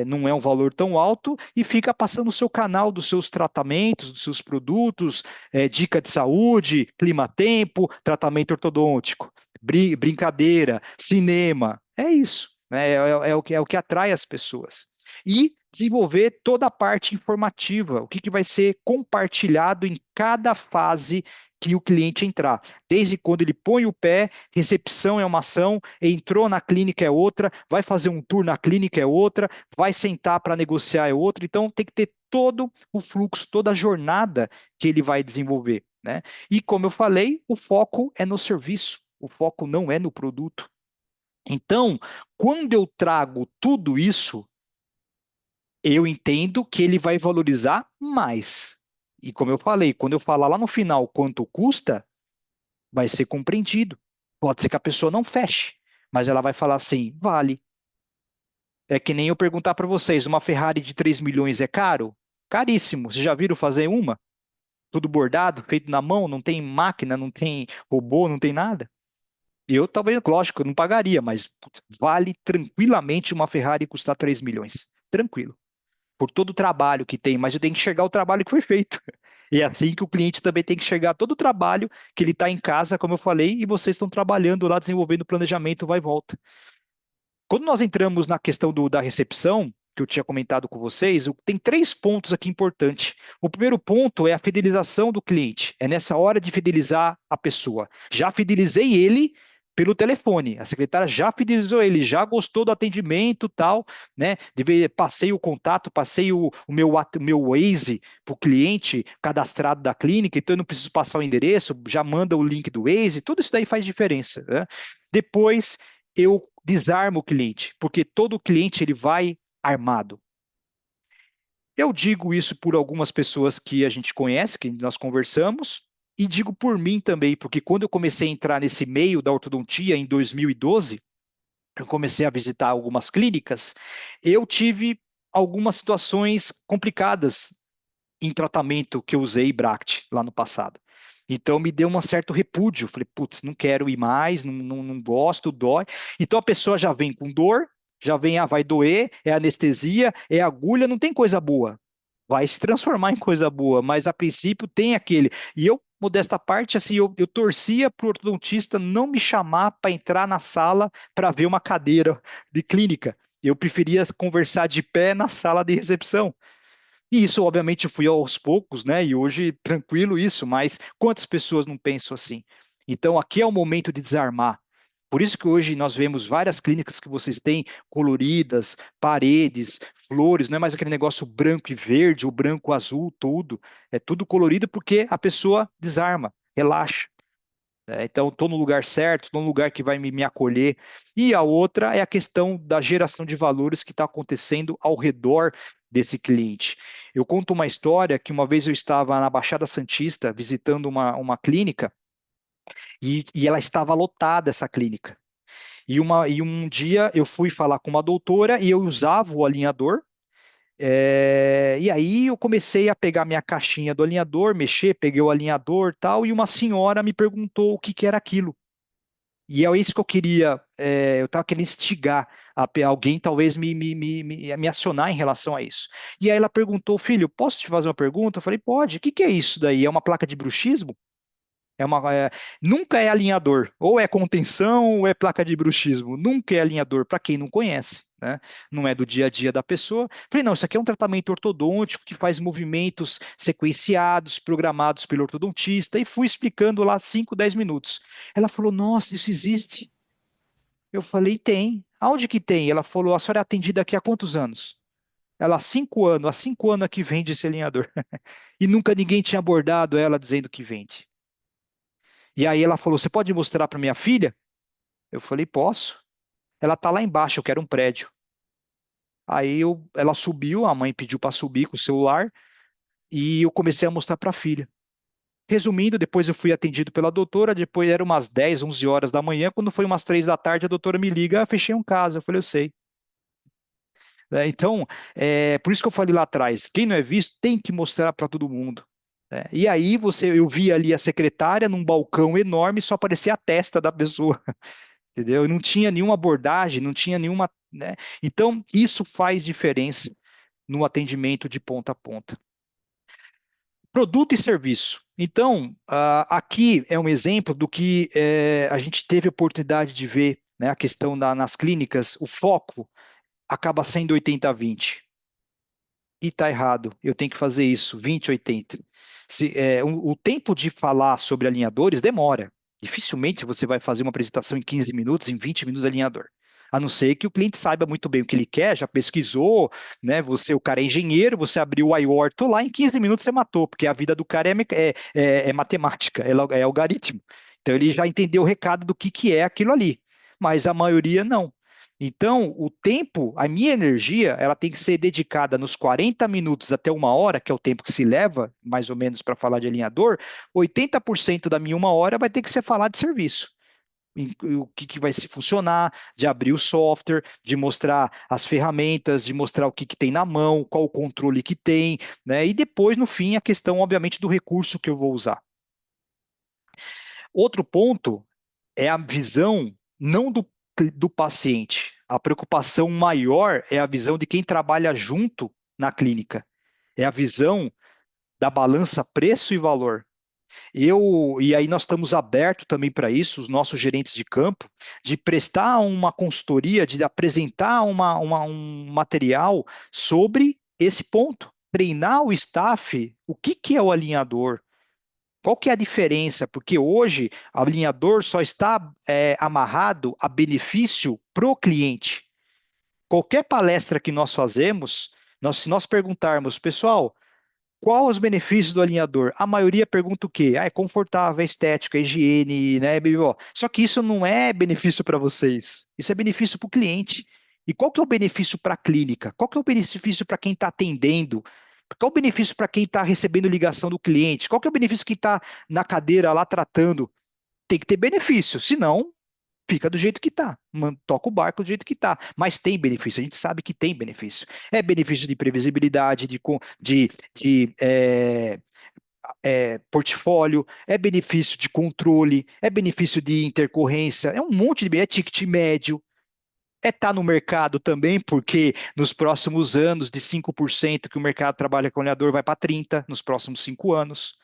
não é um valor tão alto, e fica passando o seu canal dos seus tratamentos, dos seus produtos, dica de saúde, clima-tempo, tratamento ortodôntico, brincadeira, cinema. É isso, né? É o que atrai as pessoas. E desenvolver toda a parte informativa, o que vai ser compartilhado em cada fase que o cliente entrar. Desde quando ele põe o pé, recepção é uma ação, entrou na clínica é outra, vai fazer um tour na clínica é outra, vai sentar para negociar é outra. Então tem que ter todo o fluxo, toda a jornada que ele vai desenvolver, né? E como eu falei, o foco é no serviço, o foco não é no produto. Então, quando eu trago tudo isso, eu entendo que ele vai valorizar mais. E como eu falei, quando eu falar lá no final quanto custa, vai ser compreendido. Pode ser que a pessoa não feche, mas ela vai falar assim, vale. É que nem eu perguntar para vocês, uma Ferrari de 3 milhões é caro? Caríssimo. Vocês já viram fazer uma? Tudo bordado, feito na mão, não tem máquina, não tem robô, não tem nada. Eu talvez, lógico, eu não pagaria, mas putz, vale tranquilamente uma Ferrari custar 3 milhões. Tranquilo. por todo o trabalho que tem, mas eu tenho que enxergar o trabalho que foi feito. E é assim que o cliente também tem que enxergar todo o trabalho que ele está em casa, como eu falei, e vocês estão trabalhando lá, desenvolvendo planejamento, vai e volta. Quando nós entramos na questão da recepção, que eu tinha comentado com vocês, tem três pontos aqui importantes. O primeiro ponto é a fidelização do cliente. É nessa hora de fidelizar a pessoa. Já fidelizei ele pelo telefone. A secretária já fidelizou ele, já gostou do atendimento, tal, né? Passei o contato, passei o meu Waze para o cliente cadastrado da clínica, então eu não preciso passar o endereço, já manda o link do Waze, tudo isso daí faz diferença, né? Depois eu desarmo o cliente, porque todo cliente ele vai armado. Eu digo isso por algumas pessoas que a gente conhece, que nós conversamos, e digo por mim também, porque quando eu comecei a entrar nesse meio da ortodontia em 2012, eu comecei a visitar algumas clínicas, eu tive algumas situações complicadas em tratamento que eu usei Bract lá no passado. Então me deu um certo repúdio. Falei, putz, não quero ir mais, não gosto, dói. Então a pessoa já vem com dor, já vem, vai doer, é anestesia, é agulha, não tem coisa boa. Vai se transformar em coisa boa, mas a princípio tem aquele. E eu, modesta parte, assim, eu torcia para o ortodontista não me chamar para entrar na sala para ver uma cadeira de clínica. Eu preferia conversar de pé na sala de recepção. E isso, obviamente, eu fui aos poucos, né? E hoje, tranquilo isso, mas quantas pessoas não pensam assim? Então, aqui é o momento de desarmar. Por isso que hoje nós vemos várias clínicas que vocês têm coloridas, paredes, flores, não é mais aquele negócio branco e verde, ou branco, azul, tudo. É tudo colorido porque a pessoa desarma, relaxa. Então, estou no lugar certo, estou no lugar que vai me acolher. E a outra é a questão da geração de valores que está acontecendo ao redor desse cliente. Eu conto uma história que uma vez eu estava na Baixada Santista visitando uma clínica e ela estava lotada, essa clínica. E um dia eu fui falar com uma doutora e eu usava o alinhador. E aí eu comecei a pegar minha caixinha do alinhador, mexer, peguei o alinhador tal, e uma senhora me perguntou o que que era aquilo. E é isso que eu queria, eu estava querendo instigar alguém, talvez me acionar em relação a isso. E aí ela perguntou, filho, posso te fazer uma pergunta? Eu falei, pode. O que que é isso daí? É uma placa de bruxismo? Nunca é alinhador, ou é contenção ou é placa de bruxismo, nunca é alinhador, para quem não conhece, né? Não é do dia a dia da pessoa. Falei, não, isso aqui é um tratamento ortodôntico que faz movimentos sequenciados, programados pelo ortodontista, e fui explicando lá 5, 10 minutos. Ela falou, nossa, isso existe? Eu falei, tem. Aonde que tem? Ela falou, a senhora é atendida aqui há quantos anos? Ela, há 5 anos aqui vende esse alinhador. E nunca ninguém tinha abordado ela dizendo que vende. E aí ela falou: Você pode mostrar para minha filha? Eu falei: Posso. Ela tá lá embaixo, eu quero um prédio. Ela subiu, a mãe pediu para subir com o celular e eu comecei a mostrar para a filha. Resumindo, depois eu fui atendido pela doutora, depois era umas 10, 11 horas da manhã, quando foi umas 3 da tarde, a doutora me liga, fechei um caso. Eu falei, eu sei. Então, por isso que eu falei lá atrás, quem não é visto tem que mostrar para todo mundo. E aí eu vi ali a secretária num balcão enorme, só aparecia a testa da pessoa. Entendeu? Não tinha nenhuma abordagem, não tinha nenhuma, né? Então, isso faz diferença no atendimento de ponta a ponta. Produto e serviço. Então, aqui é um exemplo do que a gente teve a oportunidade de ver, né? A questão nas clínicas, o foco acaba sendo 80-20. E está errado, eu tenho que fazer isso, 20-80. O tempo de falar sobre alinhadores demora. Dificilmente você vai fazer uma apresentação em 15 minutos, em 20 minutos de alinhador. A não ser que o cliente saiba muito bem o que ele quer, já pesquisou, né? O cara é engenheiro, você abriu o iOrto lá, em 15 minutos você matou, porque a vida do cara é matemática, é algoritmo. Então ele já entendeu o recado do que é aquilo ali. Mas a maioria não. Então, o tempo, a minha energia, ela tem que ser dedicada nos 40 minutos até uma hora, que é o tempo que se leva, mais ou menos, para falar de alinhador. 80% da minha uma hora vai ter que ser falar de serviço. O que vai se funcionar, de abrir o software, de mostrar as ferramentas, de mostrar o que tem na mão, qual o controle que tem, né? E depois, no fim, a questão, obviamente, do recurso que eu vou usar. Outro ponto é a visão não do paciente. A preocupação maior é a visão de quem trabalha junto na clínica. É a visão da balança preço e valor. E aí nós estamos abertos também para isso, os nossos gerentes de campo, de prestar uma consultoria, de apresentar um material sobre esse ponto. Treinar o staff, o que que é o alinhador? Qual que é a diferença? Porque hoje o alinhador só está amarrado a benefício para o cliente. Qualquer palestra que nós fazemos, se nós perguntarmos, pessoal, qual os benefícios do alinhador? A maioria pergunta o quê? Ah, é confortável, é estético, é higiene, né? Só que isso não é benefício para vocês. Isso é benefício para o cliente. E qual que é o benefício para a clínica? Qual que é o benefício para quem está atendendo? Qual o benefício para quem está recebendo ligação do cliente? Qual que é o benefício que está na cadeira lá tratando? Tem que ter benefício, senão fica do jeito que está. Toca o barco do jeito que está. Mas tem benefício, a gente sabe que tem benefício. É benefício de previsibilidade, de portfólio, é benefício de controle, é benefício de intercorrência, é um monte de é ticket médio. É estar no mercado também, porque nos próximos anos, de 5% que o mercado trabalha com olhador, vai para 30% nos próximos 5 anos.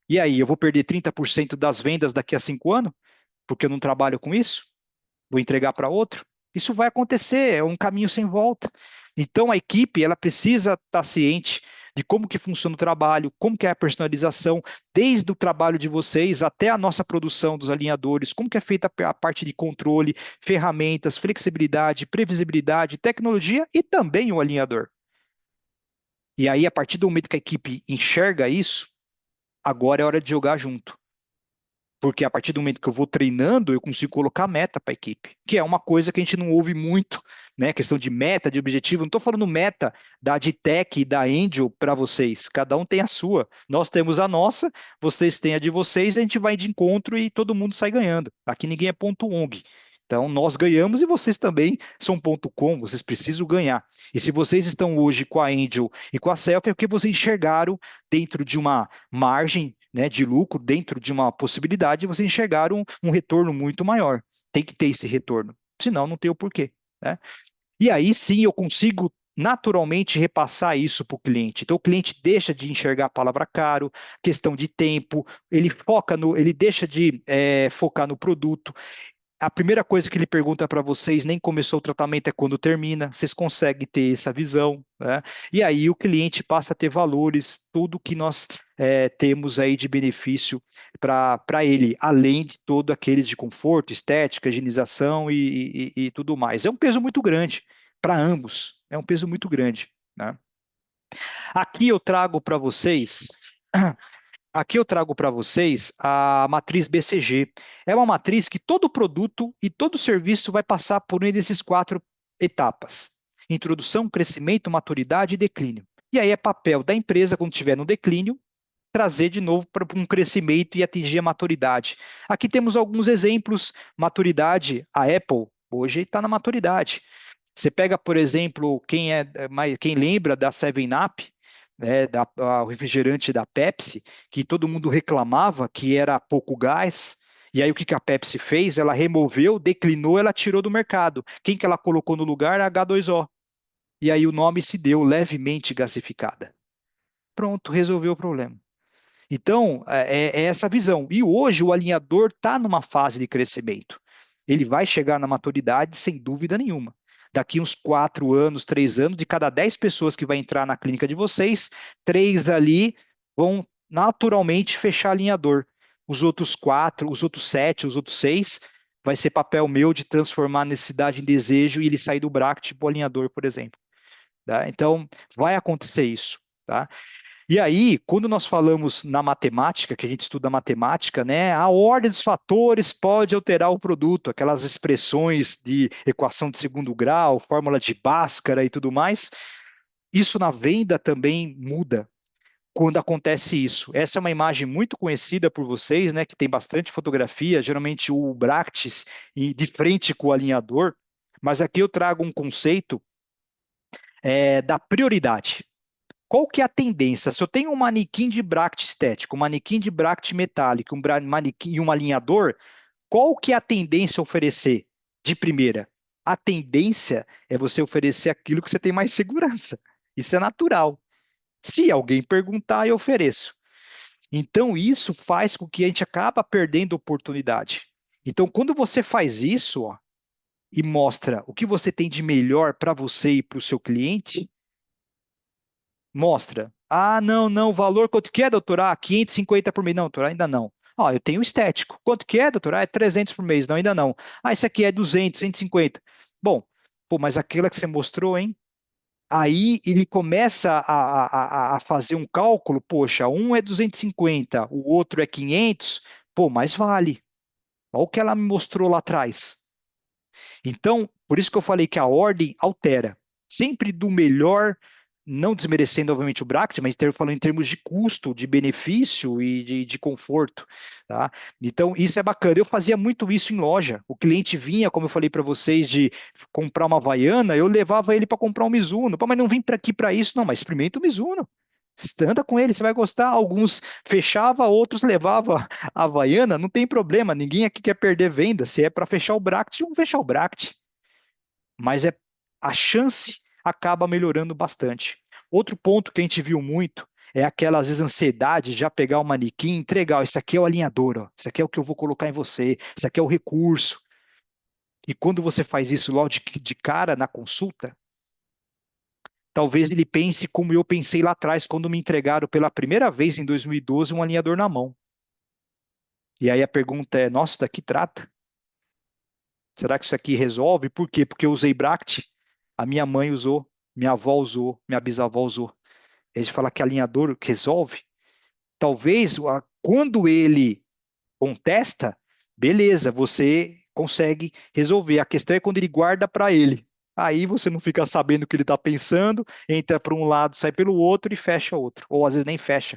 E aí, eu vou perder 30% das vendas daqui a 5 anos? Porque eu não trabalho com isso? Vou entregar para outro? Isso vai acontecer, é um caminho sem volta. Então a equipe, ela precisa estar ciente de como que funciona o trabalho, como que é a personalização, desde o trabalho de vocês até a nossa produção dos alinhadores, como que é feita a parte de controle, ferramentas, flexibilidade, previsibilidade, tecnologia e também o alinhador. E aí, a partir do momento que a equipe enxerga isso, agora é hora de jogar junto. Porque a partir do momento que eu vou treinando, eu consigo colocar meta para a equipe, que é uma coisa que a gente não ouve muito, né? Questão de meta, de objetivo. Não estou falando meta da Adtech e da Angel para vocês, cada um tem a sua. Nós temos a nossa, vocês têm a de vocês, a gente vai de encontro e todo mundo sai ganhando. Aqui ninguém é ponto ONG. Então, nós ganhamos e vocês também são ponto com, vocês precisam ganhar. E se vocês estão hoje com a Angel e com a Selfie, é porque vocês enxergaram dentro de uma margem, né, de lucro, dentro de uma possibilidade, vocês enxergaram um retorno muito maior. Tem que ter esse retorno, senão não tem o porquê, né? E aí sim eu consigo naturalmente repassar isso para o cliente. Então o cliente deixa de enxergar a palavra caro, questão de tempo, ele deixa de focar no produto. A primeira coisa que ele pergunta para vocês, nem começou o tratamento, é quando termina. Vocês conseguem ter essa visão, né? E aí o cliente passa a ter valores, tudo que nós temos aí de benefício para ele, além de todo aqueles de conforto, estética, higienização e tudo mais. É um peso muito grande para ambos, é um peso muito grande, né? Aqui eu trago para vocês Aqui eu trago para vocês a matriz BCG. É uma matriz que todo produto e todo serviço vai passar por uma desses 4 etapas: introdução, crescimento, maturidade e declínio. E aí é papel da empresa, quando estiver no declínio, trazer de novo para um crescimento e atingir a maturidade. Aqui temos alguns exemplos. Maturidade, a Apple hoje está na maturidade. Você pega, por exemplo, quem lembra da 7-Up, né, o refrigerante da Pepsi, que todo mundo reclamava que era pouco gás. E aí o que que a Pepsi fez? Ela removeu, declinou, ela tirou do mercado. Quem que ela colocou no lugar? A H2O. E aí o nome se deu levemente gasificada. Pronto, resolveu o problema. Então, é essa visão. E hoje o alinhador está numa fase de crescimento. Ele vai chegar na maturidade sem dúvida nenhuma. Daqui uns 4 anos, 3 anos, de cada 10 pessoas que vai entrar na clínica de vocês, 3 ali vão naturalmente fechar alinhador. Os outros 4, os outros 7, os outros 6, vai ser papel meu de transformar a necessidade em desejo e ele sair do bracket para o alinhador, por exemplo. Tá? Então, vai acontecer isso. Tá? E aí, quando nós falamos na matemática, que a gente estuda matemática, né, a ordem dos fatores pode alterar o produto, aquelas expressões de equação de segundo grau, fórmula de Bhaskara e tudo mais. Isso na venda também muda quando acontece isso. Essa é uma imagem muito conhecida por vocês, né, que tem bastante fotografia, geralmente o Bractis de frente com o alinhador, mas aqui eu trago um conceito da prioridade. Qual que é a tendência? Se eu tenho um manequim de bracket estético, um manequim de bracket metálico, manequim e um alinhador, qual que é a tendência a oferecer de primeira? A tendência é você oferecer aquilo que você tem mais segurança. Isso é natural. Se alguém perguntar, eu ofereço. Então, isso faz com que a gente acaba perdendo oportunidade. Então, quando você faz isso, ó, e mostra o que você tem de melhor para você e para o seu cliente, mostra. Ah, não, não, o valor quanto que é, doutor? Ah, 550 por mês. Não, doutor, ainda não. Ah, eu tenho estético. Quanto que é, doutor? Ah, é 300 por mês. Não, ainda não. Ah, isso aqui é 200, 150. Bom, pô, mas aquela que você mostrou, hein? Aí ele começa a fazer um cálculo, poxa, um é 250, o outro é 500, pô, mas vale. Olha o que ela me mostrou lá atrás. Então, por isso que eu falei que a ordem altera. Sempre do melhor, não desmerecendo, obviamente, o bracket, mas falando em termos de custo, de benefício e de conforto, tá? Então, isso é bacana. Eu fazia muito isso em loja. O cliente vinha, como eu falei para vocês, de comprar uma Havaiana, eu levava ele para comprar um Mizuno. Pô, mas não vim para aqui para isso, não, mas experimenta o Mizuno. Anda com ele, você vai gostar. Alguns fechava, outros levava a Havaiana, não tem problema. Ninguém aqui quer perder venda. Se é para fechar o bracket, vamos fechar o bracket. Mas a chance acaba melhorando bastante. Outro ponto que a gente viu muito é aquela, às vezes, ansiedade de já pegar o manequim e entregar. Ó, esse aqui é o alinhador, ó. Isso aqui é o que eu vou colocar em você. Isso aqui é o recurso. E quando você faz isso logo de cara na consulta, talvez ele pense como eu pensei lá atrás, quando me entregaram pela primeira vez em 2012 um alinhador na mão. E aí a pergunta é: nossa, daqui trata? Será que isso aqui resolve? Por quê? Porque eu usei Bract, a minha mãe usou, minha avó usou, minha bisavó usou. A gente fala que alinhador resolve. Talvez quando ele contesta, beleza, você consegue resolver. A questão é quando ele guarda para ele. Aí você não fica sabendo o que ele está pensando, entra para um lado, sai pelo outro e fecha outro. Ou às vezes nem fecha,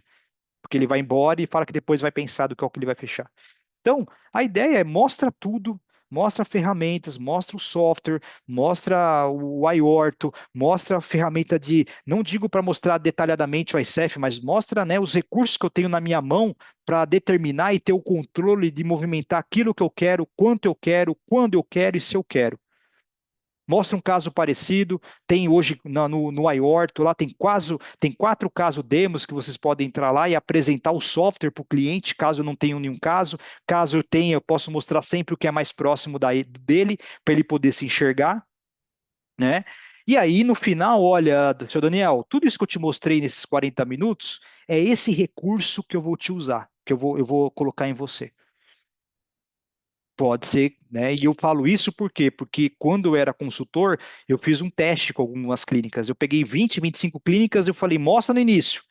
porque ele vai embora e fala que depois vai pensar do que é o que ele vai fechar. Então, a ideia é mostra tudo, mostra ferramentas, mostra o software, mostra o iOrto, mostra a ferramenta de, não digo para mostrar detalhadamente o iCef, mas mostra, né, os recursos que eu tenho na minha mão para determinar e ter o controle de movimentar aquilo que eu quero, quanto eu quero, quando eu quero e se eu quero. Mostra um caso parecido, tem hoje no iOrto, lá tem 4 casos demos que vocês podem entrar lá e apresentar o software para o cliente, caso eu não tenha nenhum caso. Caso eu tenha, eu posso mostrar sempre o que é mais próximo dele, para ele poder se enxergar, né? E aí, no final, olha, seu Daniel, tudo isso que eu te mostrei nesses 40 minutos é esse recurso que eu vou te usar, que eu vou colocar em você. Pode ser, né? E eu falo isso por quê? Porque quando eu era consultor, eu fiz um teste com algumas clínicas. Eu peguei 20, 25 clínicas, eu falei, mostra no início.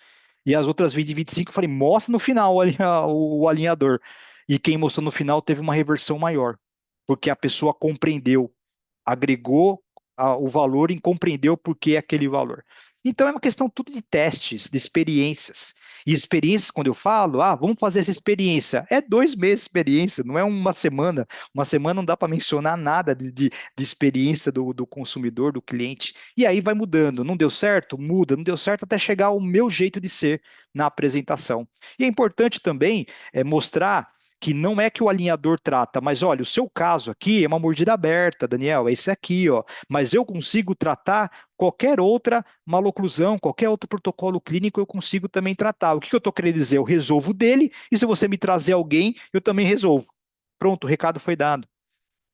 E as outras 20, 25, eu falei, mostra no final o alinhador. E quem mostrou no final teve uma reversão maior, porque a pessoa compreendeu, agregou o valor e compreendeu por que aquele valor. Então é uma questão tudo de testes, de experiências. E experiências, quando eu falo, vamos fazer essa experiência, é 2 meses de experiência, não é uma semana. Uma semana não dá para mencionar nada de experiência do consumidor, do cliente. E aí vai mudando. Não deu certo? Muda. Não deu certo até chegar ao meu jeito de ser na apresentação. E é importante também mostrar que não é que o alinhador trata, mas olha, o seu caso aqui é uma mordida aberta, Daniel, é esse aqui, ó. Mas eu consigo tratar qualquer outra maloclusão, qualquer outro protocolo clínico, eu consigo também tratar. O que que eu estou querendo dizer? Eu resolvo dele, e se você me trazer alguém, eu também resolvo. Pronto, o recado foi dado,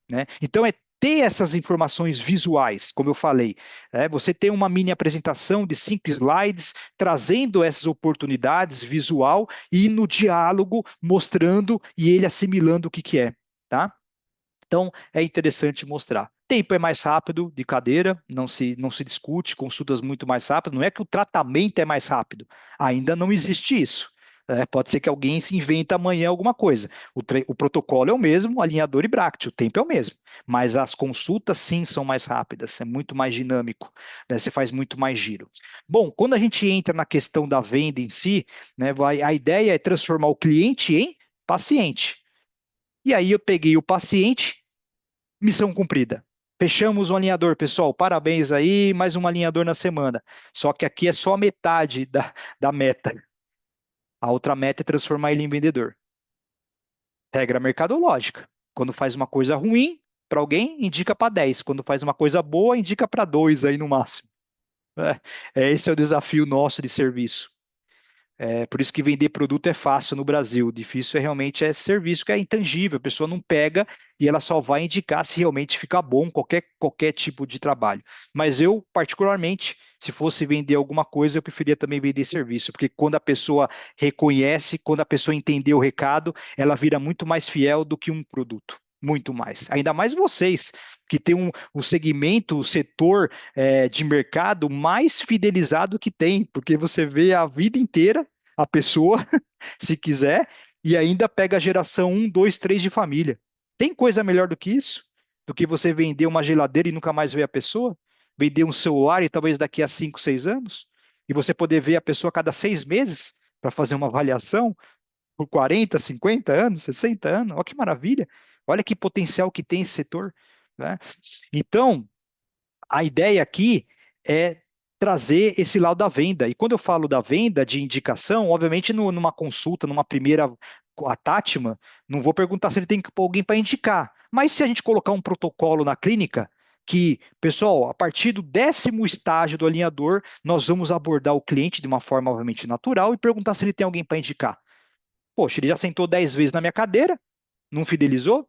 né? Então é ter essas informações visuais, como eu falei, você tem uma mini apresentação de 5 slides, trazendo essas oportunidades visual e no diálogo mostrando e ele assimilando o que que é, tá? Então, é interessante mostrar. Tempo é mais rápido de cadeira, não se discute, consultas muito mais rápido. Não é que o tratamento é mais rápido, ainda não existe isso. Pode ser que alguém se invente amanhã alguma coisa. O protocolo é o mesmo, alinhador e Bract, o tempo é o mesmo. Mas as consultas, sim, são mais rápidas, é muito mais dinâmico, né? Você faz muito mais giro. Bom, quando a gente entra na questão da venda em si, né, a ideia é transformar o cliente em paciente. E aí eu peguei o paciente, missão cumprida. Fechamos um alinhador, pessoal. Parabéns aí, mais um alinhador na semana. Só que aqui é só a metade da meta. A outra meta é transformar ele em vendedor. Regra mercadológica. Quando faz uma coisa ruim para alguém, indica para 10. Quando faz uma coisa boa, indica para 2 aí no máximo. Esse é o desafio nosso de serviço. É por isso que vender produto é fácil no Brasil. O difícil realmente é serviço, que é intangível. A pessoa não pega e ela só vai indicar se realmente ficar bom qualquer tipo de trabalho. Mas eu, particularmente, se fosse vender alguma coisa, eu preferia também vender serviço, porque quando a pessoa reconhece, quando a pessoa entendeu o recado, ela vira muito mais fiel do que um produto. Muito mais. Ainda mais vocês, que tem o segmento, o setor de mercado mais fidelizado que tem, porque você vê a vida inteira a pessoa, se quiser, e ainda pega a geração um, 2, 3 de família. Tem coisa melhor do que isso? Do que você vender uma geladeira e nunca mais ver a pessoa? Vender um celular e talvez daqui a 5, 6 anos? E você poder ver a pessoa a cada 6 meses para fazer uma avaliação por 40, 50 anos, 60 anos? Olha que maravilha! Olha que potencial que tem esse setor, né? Então, a ideia aqui é trazer esse lado da venda. E quando eu falo da venda de indicação, obviamente numa consulta, numa primeira a Tátima, não vou perguntar se ele tem que pôr alguém para indicar. Mas se a gente colocar um protocolo na clínica, que, pessoal, a partir do 10º estágio do alinhador, nós vamos abordar o cliente de uma forma, obviamente, natural e perguntar se ele tem alguém para indicar. Poxa, ele já sentou 10 vezes na minha cadeira, não fidelizou?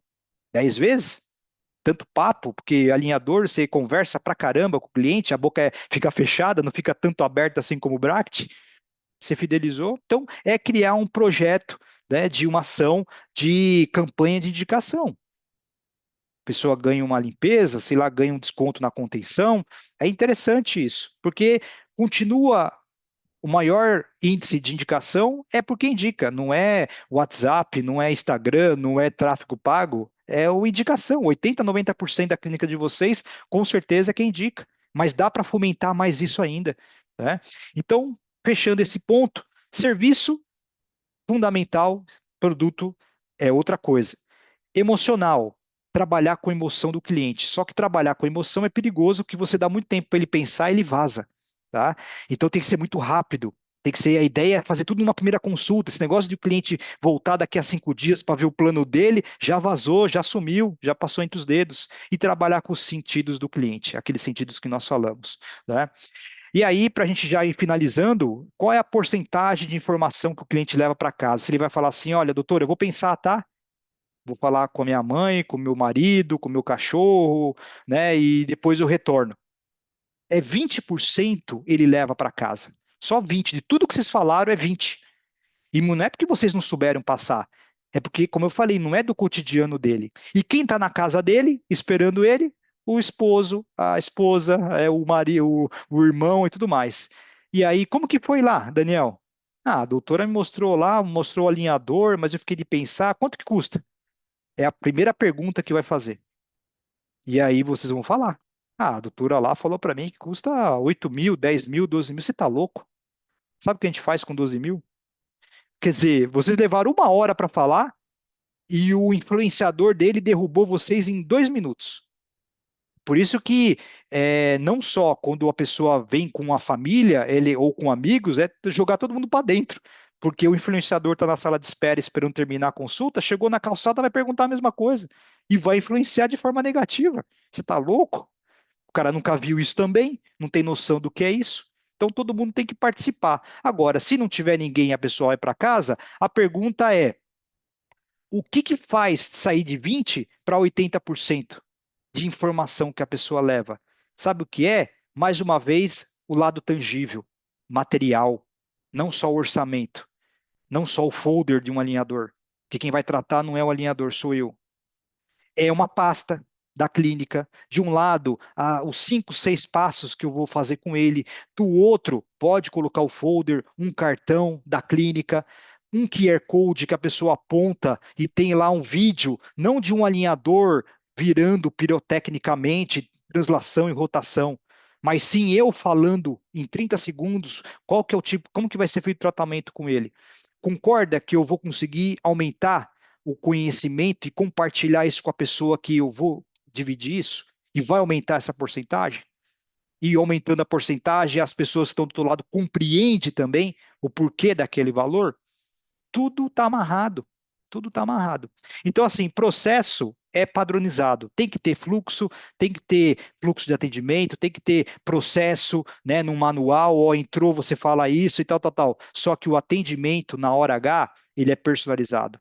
10 vezes? Tanto papo, porque alinhador você conversa pra caramba com o cliente, a boca fica fechada, não fica tanto aberta assim como o Bract. Você fidelizou? Então, é criar um projeto, né, de uma ação de campanha de indicação. A pessoa ganha uma limpeza, sei lá, ganha um desconto na contenção. É interessante isso, porque continua o maior índice de indicação é porque indica, não é WhatsApp, não é Instagram, não é tráfego pago, é o indicação. 80, 90% da clínica de vocês, com certeza é quem indica. Mas dá para fomentar mais isso ainda, né? Então, fechando esse ponto, serviço fundamental, produto é outra coisa. Emocional, trabalhar com a emoção do cliente. Só que trabalhar com a emoção é perigoso, porque você dá muito tempo para ele pensar e ele vaza, tá? Então tem que ser muito rápido. Tem que ser a ideia é fazer tudo numa primeira consulta. Esse negócio de o cliente voltar daqui a 5 dias para ver o plano dele, já vazou, já sumiu, já passou entre os dedos. E trabalhar com os sentidos do cliente, aqueles sentidos que nós falamos, né? E aí, para a gente já ir finalizando, qual é a porcentagem de informação que o cliente leva para casa? Se ele vai falar assim, olha, doutor, eu vou pensar, tá? Vou falar com a minha mãe, com o meu marido, com o meu cachorro, né? E depois eu retorno. É 20% ele leva para casa. Só 20. De tudo que vocês falaram é 20. E não é porque vocês não souberam passar. É porque, como eu falei, não é do cotidiano dele. E quem está na casa dele, esperando ele? O esposo, a esposa, o marido, o irmão e tudo mais. E aí, como que foi lá, Daniel? Ah, a doutora me mostrou lá, mostrou o alinhador, mas eu fiquei de pensar, quanto que custa? É a primeira pergunta que vai fazer. E aí vocês vão falar. Ah, a doutora lá falou para mim que custa 8 mil, 10 mil, 12 mil. Você tá louco? Sabe o que a gente faz com 12 mil? Quer dizer, vocês levaram 1 hora para falar e o influenciador dele derrubou vocês em 2 minutos. Por isso que não só quando a pessoa vem com a família, ele ou com amigos, é jogar todo mundo para dentro. Porque o influenciador está na sala de espera esperando terminar a consulta, chegou na calçada, vai perguntar a mesma coisa e vai influenciar de forma negativa. Você está louco? O cara nunca viu isso também, não tem noção do que é isso. Então todo mundo tem que participar. Agora, se não tiver ninguém e a pessoa vai para casa, a pergunta é: o que que faz sair de 20 para 80% de informação que a pessoa leva? Sabe o que é? Mais uma vez, o lado tangível, material, não só o orçamento, não só o folder de um alinhador, que quem vai tratar não é o alinhador, sou eu. É uma pasta da clínica. De um lado, os 5, 6 passos que eu vou fazer com ele. Do outro, pode colocar o folder, um cartão da clínica, um QR Code que a pessoa aponta e tem lá um vídeo, não de um alinhador virando pirotecnicamente, translação e rotação, mas sim eu falando em 30 segundos qual que é o tipo, como que vai ser feito o tratamento com ele. Concorda que eu vou conseguir aumentar o conhecimento e compartilhar isso com a pessoa que eu vou dividir isso? E vai aumentar essa porcentagem? E aumentando a porcentagem, as pessoas que estão do outro lado compreendem também o porquê daquele valor? Tudo está amarrado. Tudo está amarrado. Então, assim, processo é padronizado. Tem que ter fluxo, tem que ter fluxo de atendimento, tem que ter processo, né, num manual, ó, entrou, você fala isso e tal, tal, tal. Só que o atendimento na hora H, ele é personalizado.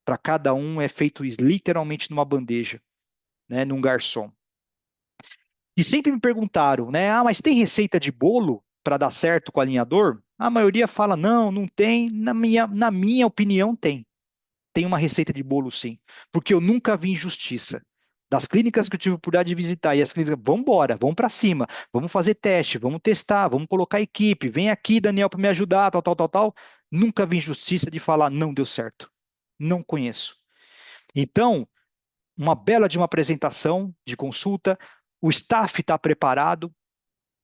Para cada um é feito literalmente numa bandeja, né, num garçom. E sempre me perguntaram, né? Ah, mas tem receita de bolo para dar certo com o alinhador? A maioria fala, não, não tem. Na minha opinião, tem. Tem uma receita de bolo, sim. Porque eu nunca vi injustiça. Das clínicas que eu tive a oportunidade de visitar, e as clínicas, vamos embora, vamos para cima, vamos fazer teste, vamos testar, vamos colocar equipe, vem aqui, Daniel, para me ajudar, tal, tal, tal, tal. Nunca vi injustiça de falar, não deu certo. Não conheço. Então, uma bela de uma apresentação de consulta, o staff está preparado,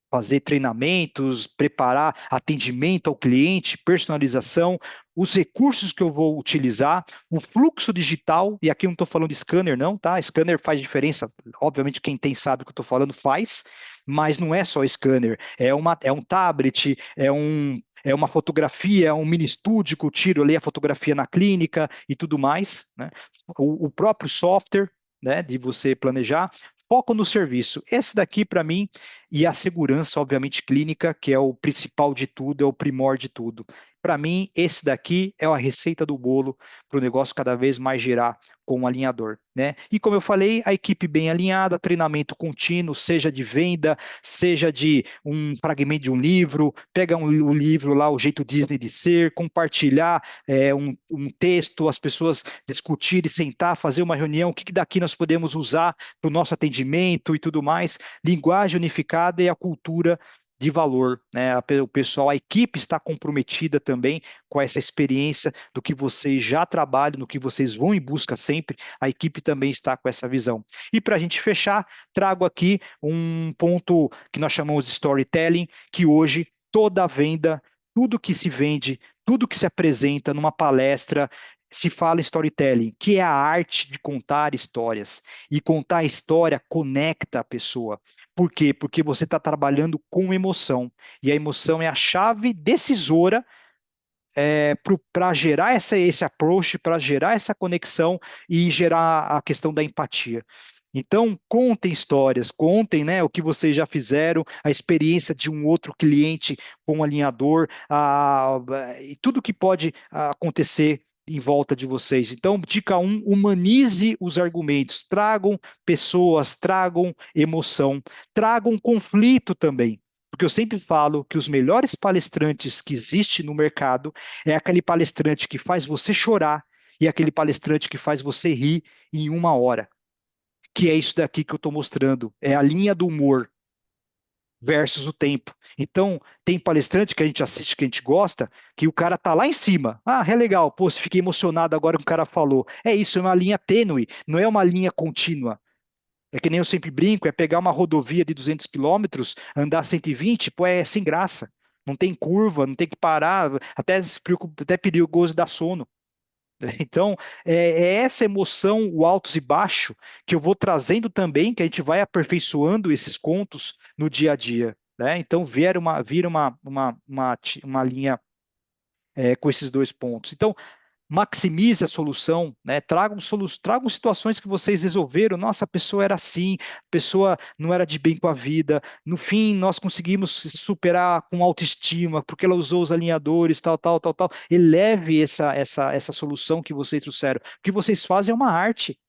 fazer treinamentos, preparar atendimento ao cliente, personalização, os recursos que eu vou utilizar, o fluxo digital, e aqui eu não estou falando de scanner, não, tá? Scanner faz diferença, obviamente quem tem sabe o que eu estou falando faz, mas não é só scanner, é um tablet, é uma fotografia, é um mini estúdio que eu tiro ali a fotografia na clínica e tudo mais, né? O próprio software, né, de você planejar, foco no serviço. Esse daqui, para mim, e a segurança, obviamente, clínica, que é o principal de tudo, é o primor de tudo. Para mim, esse daqui é a receita do bolo para o negócio cada vez mais girar com um alinhador, né? E como eu falei, a equipe bem alinhada, treinamento contínuo, seja de venda, seja de um fragmento de um livro, pega um livro lá, o jeito Disney de ser, compartilhar um texto, as pessoas discutirem, sentar, fazer uma reunião, o que daqui nós podemos usar para o nosso atendimento e tudo mais, linguagem unificada e a cultura de valor, né? O pessoal, a equipe está comprometida também com essa experiência do que vocês já trabalham, do que vocês vão em busca sempre, a equipe também está com essa visão. E para a gente fechar, trago aqui um ponto que nós chamamos de storytelling, que hoje toda venda, tudo que se vende, tudo que se apresenta numa palestra, se fala em storytelling, que é a arte de contar histórias. E contar a história conecta a pessoa. Por quê? Porque você está trabalhando com emoção. E a emoção é a chave decisora para gerar esse approach, para gerar essa conexão e gerar a questão da empatia. Então, contem histórias, contem, né, o que vocês já fizeram, a experiência de um outro cliente com um alinhador, e tudo que pode acontecer em volta de vocês. Então, dica um: humanize os argumentos, tragam pessoas, tragam emoção, tragam conflito também. Porque eu sempre falo que os melhores palestrantes que existem no mercado é aquele palestrante que faz você chorar e aquele palestrante que faz você rir em uma hora, que é isso daqui que eu estou mostrando, é a linha do humor versus o tempo. Então, tem palestrante que a gente assiste, que a gente gosta, que o cara tá lá em cima. Ah, é legal, pô, você fiquei emocionado agora que o cara falou. É isso, é uma linha tênue, não é uma linha contínua. É que nem eu sempre brinco, é pegar uma rodovia de 200 quilômetros, andar 120, pô, é sem graça. Não tem curva, não tem que parar, até perigoso dar sono. Então, é essa emoção, o altos e baixo, que eu vou trazendo também, que a gente vai aperfeiçoando esses contos no dia a dia, né? Então, vira uma linha com esses dois pontos. Então, maximize a solução, né? Tragam situações que vocês resolveram. Nossa, a pessoa era assim, a pessoa não era de bem com a vida. No fim, nós conseguimos se superar com autoestima, porque ela usou os alinhadores, tal, tal, tal, tal. Eleve essa solução que vocês trouxeram. O que vocês fazem é uma arte.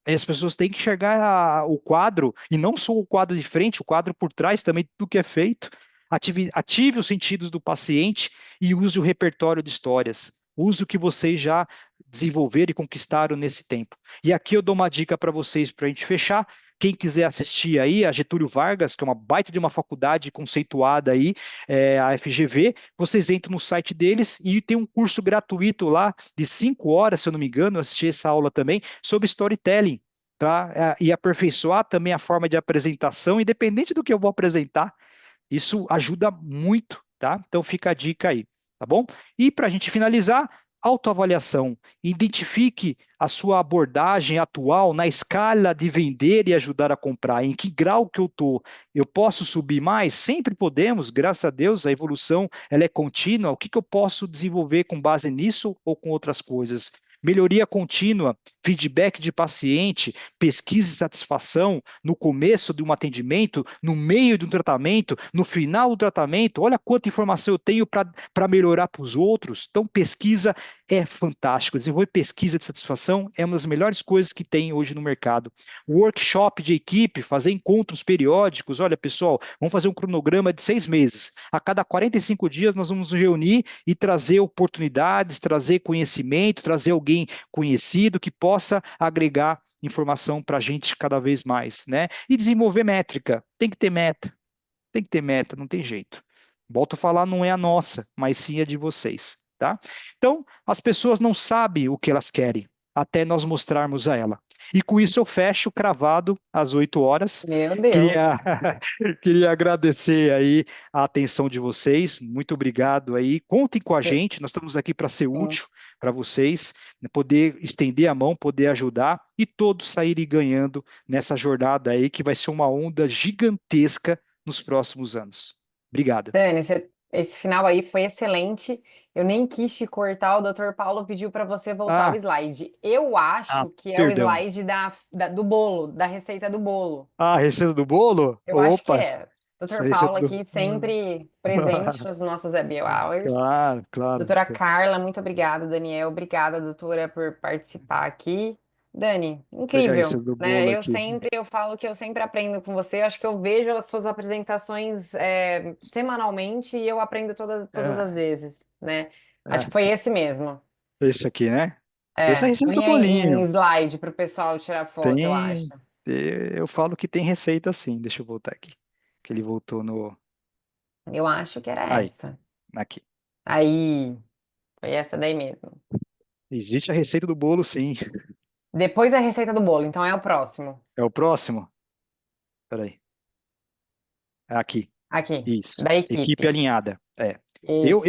E as pessoas têm que enxergar o quadro, e não só o quadro de frente, o quadro por trás também, tudo que é feito. Ative os sentidos do paciente e use o repertório de histórias. Use o que vocês já desenvolveram e conquistaram nesse tempo. E aqui eu dou uma dica para vocês, para a gente fechar. Quem quiser assistir aí, a Getúlio Vargas, que é uma baita de uma faculdade conceituada aí, a FGV, vocês entram no site deles e tem um curso gratuito lá de 5 horas, se eu não me engano, eu assisti essa aula também, sobre storytelling, tá? E aperfeiçoar também a forma de apresentação, independente do que eu vou apresentar, isso ajuda muito, tá? Então fica a dica aí, tá bom? E para a gente finalizar, autoavaliação. Identifique a sua abordagem atual na escala de vender e ajudar a comprar. Em que grau que eu estou? Eu posso subir mais? Sempre podemos, graças a Deus, a evolução ela é contínua. O que eu posso desenvolver com base nisso ou com outras coisas? Melhoria contínua, feedback de paciente, pesquisa de satisfação no começo de um atendimento, no meio de um tratamento, no final do tratamento. Olha quanta informação eu tenho para melhorar para os outros. Então, pesquisa é fantástico. Desenvolver pesquisa de satisfação é uma das melhores coisas que tem hoje no mercado. Workshop de equipe, fazer encontros periódicos. Olha, pessoal, vamos fazer um cronograma de 6 meses. A cada 45 dias nós vamos nos reunir e trazer oportunidades, trazer conhecimento, trazer alguém conhecido que possa agregar informação para a gente cada vez mais, né? E desenvolver métrica. Tem que ter meta. Tem que ter meta, não tem jeito. Volto a falar, não é a nossa, mas sim a de vocês, tá? Então, as pessoas não sabem o que elas querem, até nós mostrarmos a ela. E com isso eu fecho cravado às 8 horas. Meu Queria, Deus. queria agradecer aí a atenção de vocês. Muito obrigado aí. Contem com a gente, nós estamos aqui para ser Sim. útil para vocês, né, poder estender a mão, poder ajudar e todos saírem ganhando nessa jornada aí que vai ser uma onda gigantesca nos próximos anos. Obrigado. Dani, esse final aí foi excelente. Eu nem quis te cortar, o Dr. Paulo pediu para você voltar o Ah, slide. Eu acho que é o perdão. slide do bolo, da receita do bolo. Ah, receita do bolo? Eu acho que Opa, é. essa Dr. Paulo receita do... aqui sempre presente nos nossos happy hours. Claro, claro. Doutora Carla, muito obrigada, Daniel. Obrigada, doutora, por participar aqui. Dani, Pegar a incrível, receita do né? bolo aqui. Eu falo que eu sempre aprendo com você. Acho que eu vejo as suas apresentações semanalmente e eu aprendo todas as É, vezes, né? Acho que é, foi esse mesmo. esse aqui, né? Essa é a receita do Põe aí em bolinho. slide para o pessoal tirar foto, eu acho. Tem, eu falo que tem receita sim. Deixa eu voltar aqui. Que ele voltou no... Eu acho que era Aí, essa. aqui. Aí, foi essa daí mesmo. Existe a receita do bolo, sim. Depois a receita do bolo, então é o próximo. É o próximo? Peraí. É aqui. Aqui, Isso. da Equipe equipe. alinhada. É. Isso.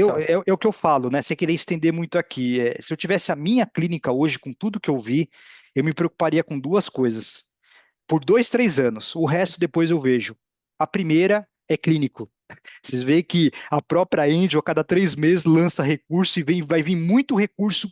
É o que eu falo, né? Sem querer estender muito aqui. Se eu tivesse a minha clínica hoje, com tudo que eu vi, eu me preocuparia com duas coisas. Por 2, 3 anos. O resto depois eu vejo. A primeira é clínico. Vocês veem que a própria Angel, a cada 3 meses, lança recurso e vai vir muito recurso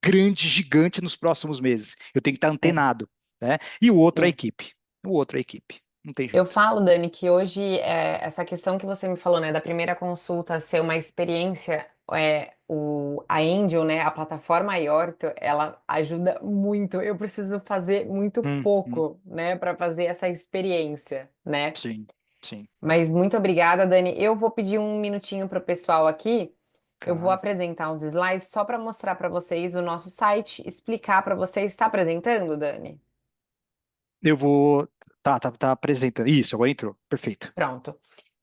grande, gigante nos próximos meses. Eu tenho que estar Sim, antenado, né? E o outro é a sim. equipe. O outro é a equipe. Não tem Eu jeito. falo, Dani, que hoje essa questão que você me falou, né, da primeira consulta ser uma experiência, a Angel, né, a plataforma iOrtho, ela ajuda muito. Eu preciso fazer muito Hum. pouco, né, para fazer essa experiência, né? Sim, sim. Mas muito obrigada, Dani. Eu vou pedir um minutinho para o pessoal aqui. Eu vou Claro. apresentar os slides só para mostrar para vocês o nosso site, explicar para vocês. Está apresentando, Dani? Eu vou. Tá apresentando. Isso, agora entrou. Perfeito. Pronto.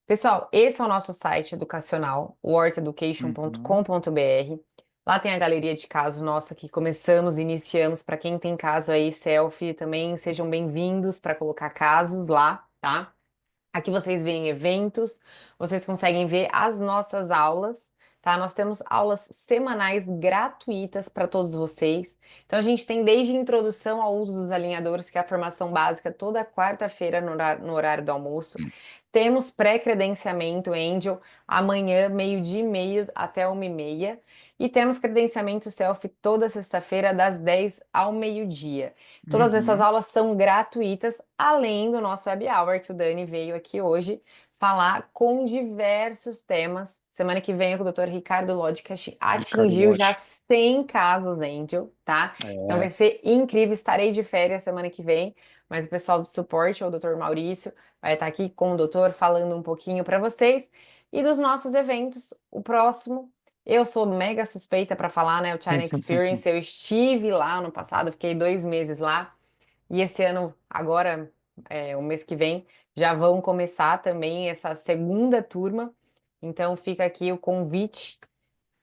Pessoal, esse é o nosso site educacional, Uhum. worteducation.com.br. Lá tem a galeria de casos nossa que começamos, iniciamos. Para quem tem caso aí, selfie, também sejam bem-vindos para colocar casos lá, tá? Aqui vocês veem eventos, vocês conseguem ver as nossas aulas, tá? Nós temos aulas semanais gratuitas para todos vocês. Então a gente tem desde introdução ao uso dos alinhadores, que é a formação básica toda quarta-feira no horário do almoço. Temos pré-credenciamento Angel amanhã, meio-dia e meio até 1h30. E temos credenciamento Selfie toda sexta-feira, das 10 ao meio-dia. Todas essas Uhum. aulas são gratuitas, além do nosso Web Hour, que o Dani veio aqui hoje falar com diversos temas. Semana que vem, o Dr. Ricardo Lodcast Ricardo atingiu já Lodge. 100 casos, Angel, tá? Então vai É. ser incrível. Estarei de férias semana que vem, mas o pessoal do suporte, o Dr. Maurício, vai estar aqui com o doutor falando um pouquinho para vocês. E dos nossos eventos, o próximo. Eu sou mega suspeita para falar, né? O China Experience. Eu estive lá no passado, fiquei 2 meses lá. E esse ano, agora, o mês que vem, já vão começar também essa segunda turma. Então fica aqui o convite.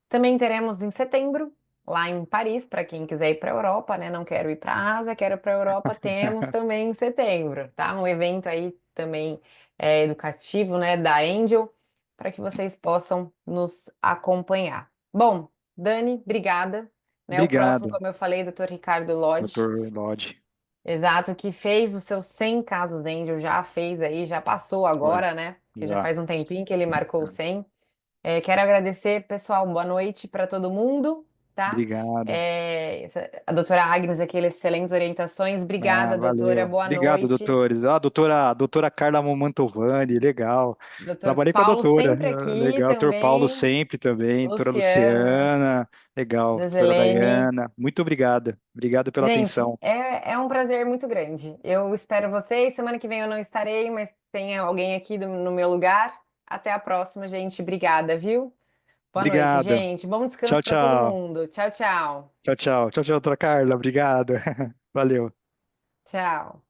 Também teremos em setembro, lá em Paris, para quem quiser ir para a Europa, né? Não quero ir para a Ásia, quero ir para a Europa. Temos também em setembro, tá? Um evento aí também educativo, né? Da Angel, para que vocês possam nos acompanhar. Bom. Dani, obrigada. Né, o próximo, Obrigado, como eu falei, Dr. Ricardo Lodge, doutor Lodge. exato, que fez os seus 100 casos da Angel, já fez aí, já passou Foi, agora, né? Porque já já. faz um tempinho que ele marcou o 100. Quero agradecer, pessoal, boa noite para todo mundo, tá? Obrigado. A doutora Agnes aqui, excelentes orientações. Ah, Obrigada, doutora, valeu. boa Obrigado, noite. doutores. A doutora Carla Mantovani, legal. Doutor Trabalhei com a Paulo doutora, sempre aqui legal. Doutor Paulo também. sempre também, doutora Luciana, Luciana, legal. Doutora Giselene. Dayana, muito obrigada. Obrigado pela Gente, atenção. é um prazer muito grande. Eu espero vocês. Semana que vem eu não estarei, mas tem alguém aqui no meu lugar. Até a próxima, gente. Obrigada, viu? Boa noite, Obrigado. gente. Bom Tchau, descanso para todo tchau. mundo. Tchau, tchau. Tchau, tchau. Tchau, tchau, doutora Carla. Obrigado. Valeu. Tchau.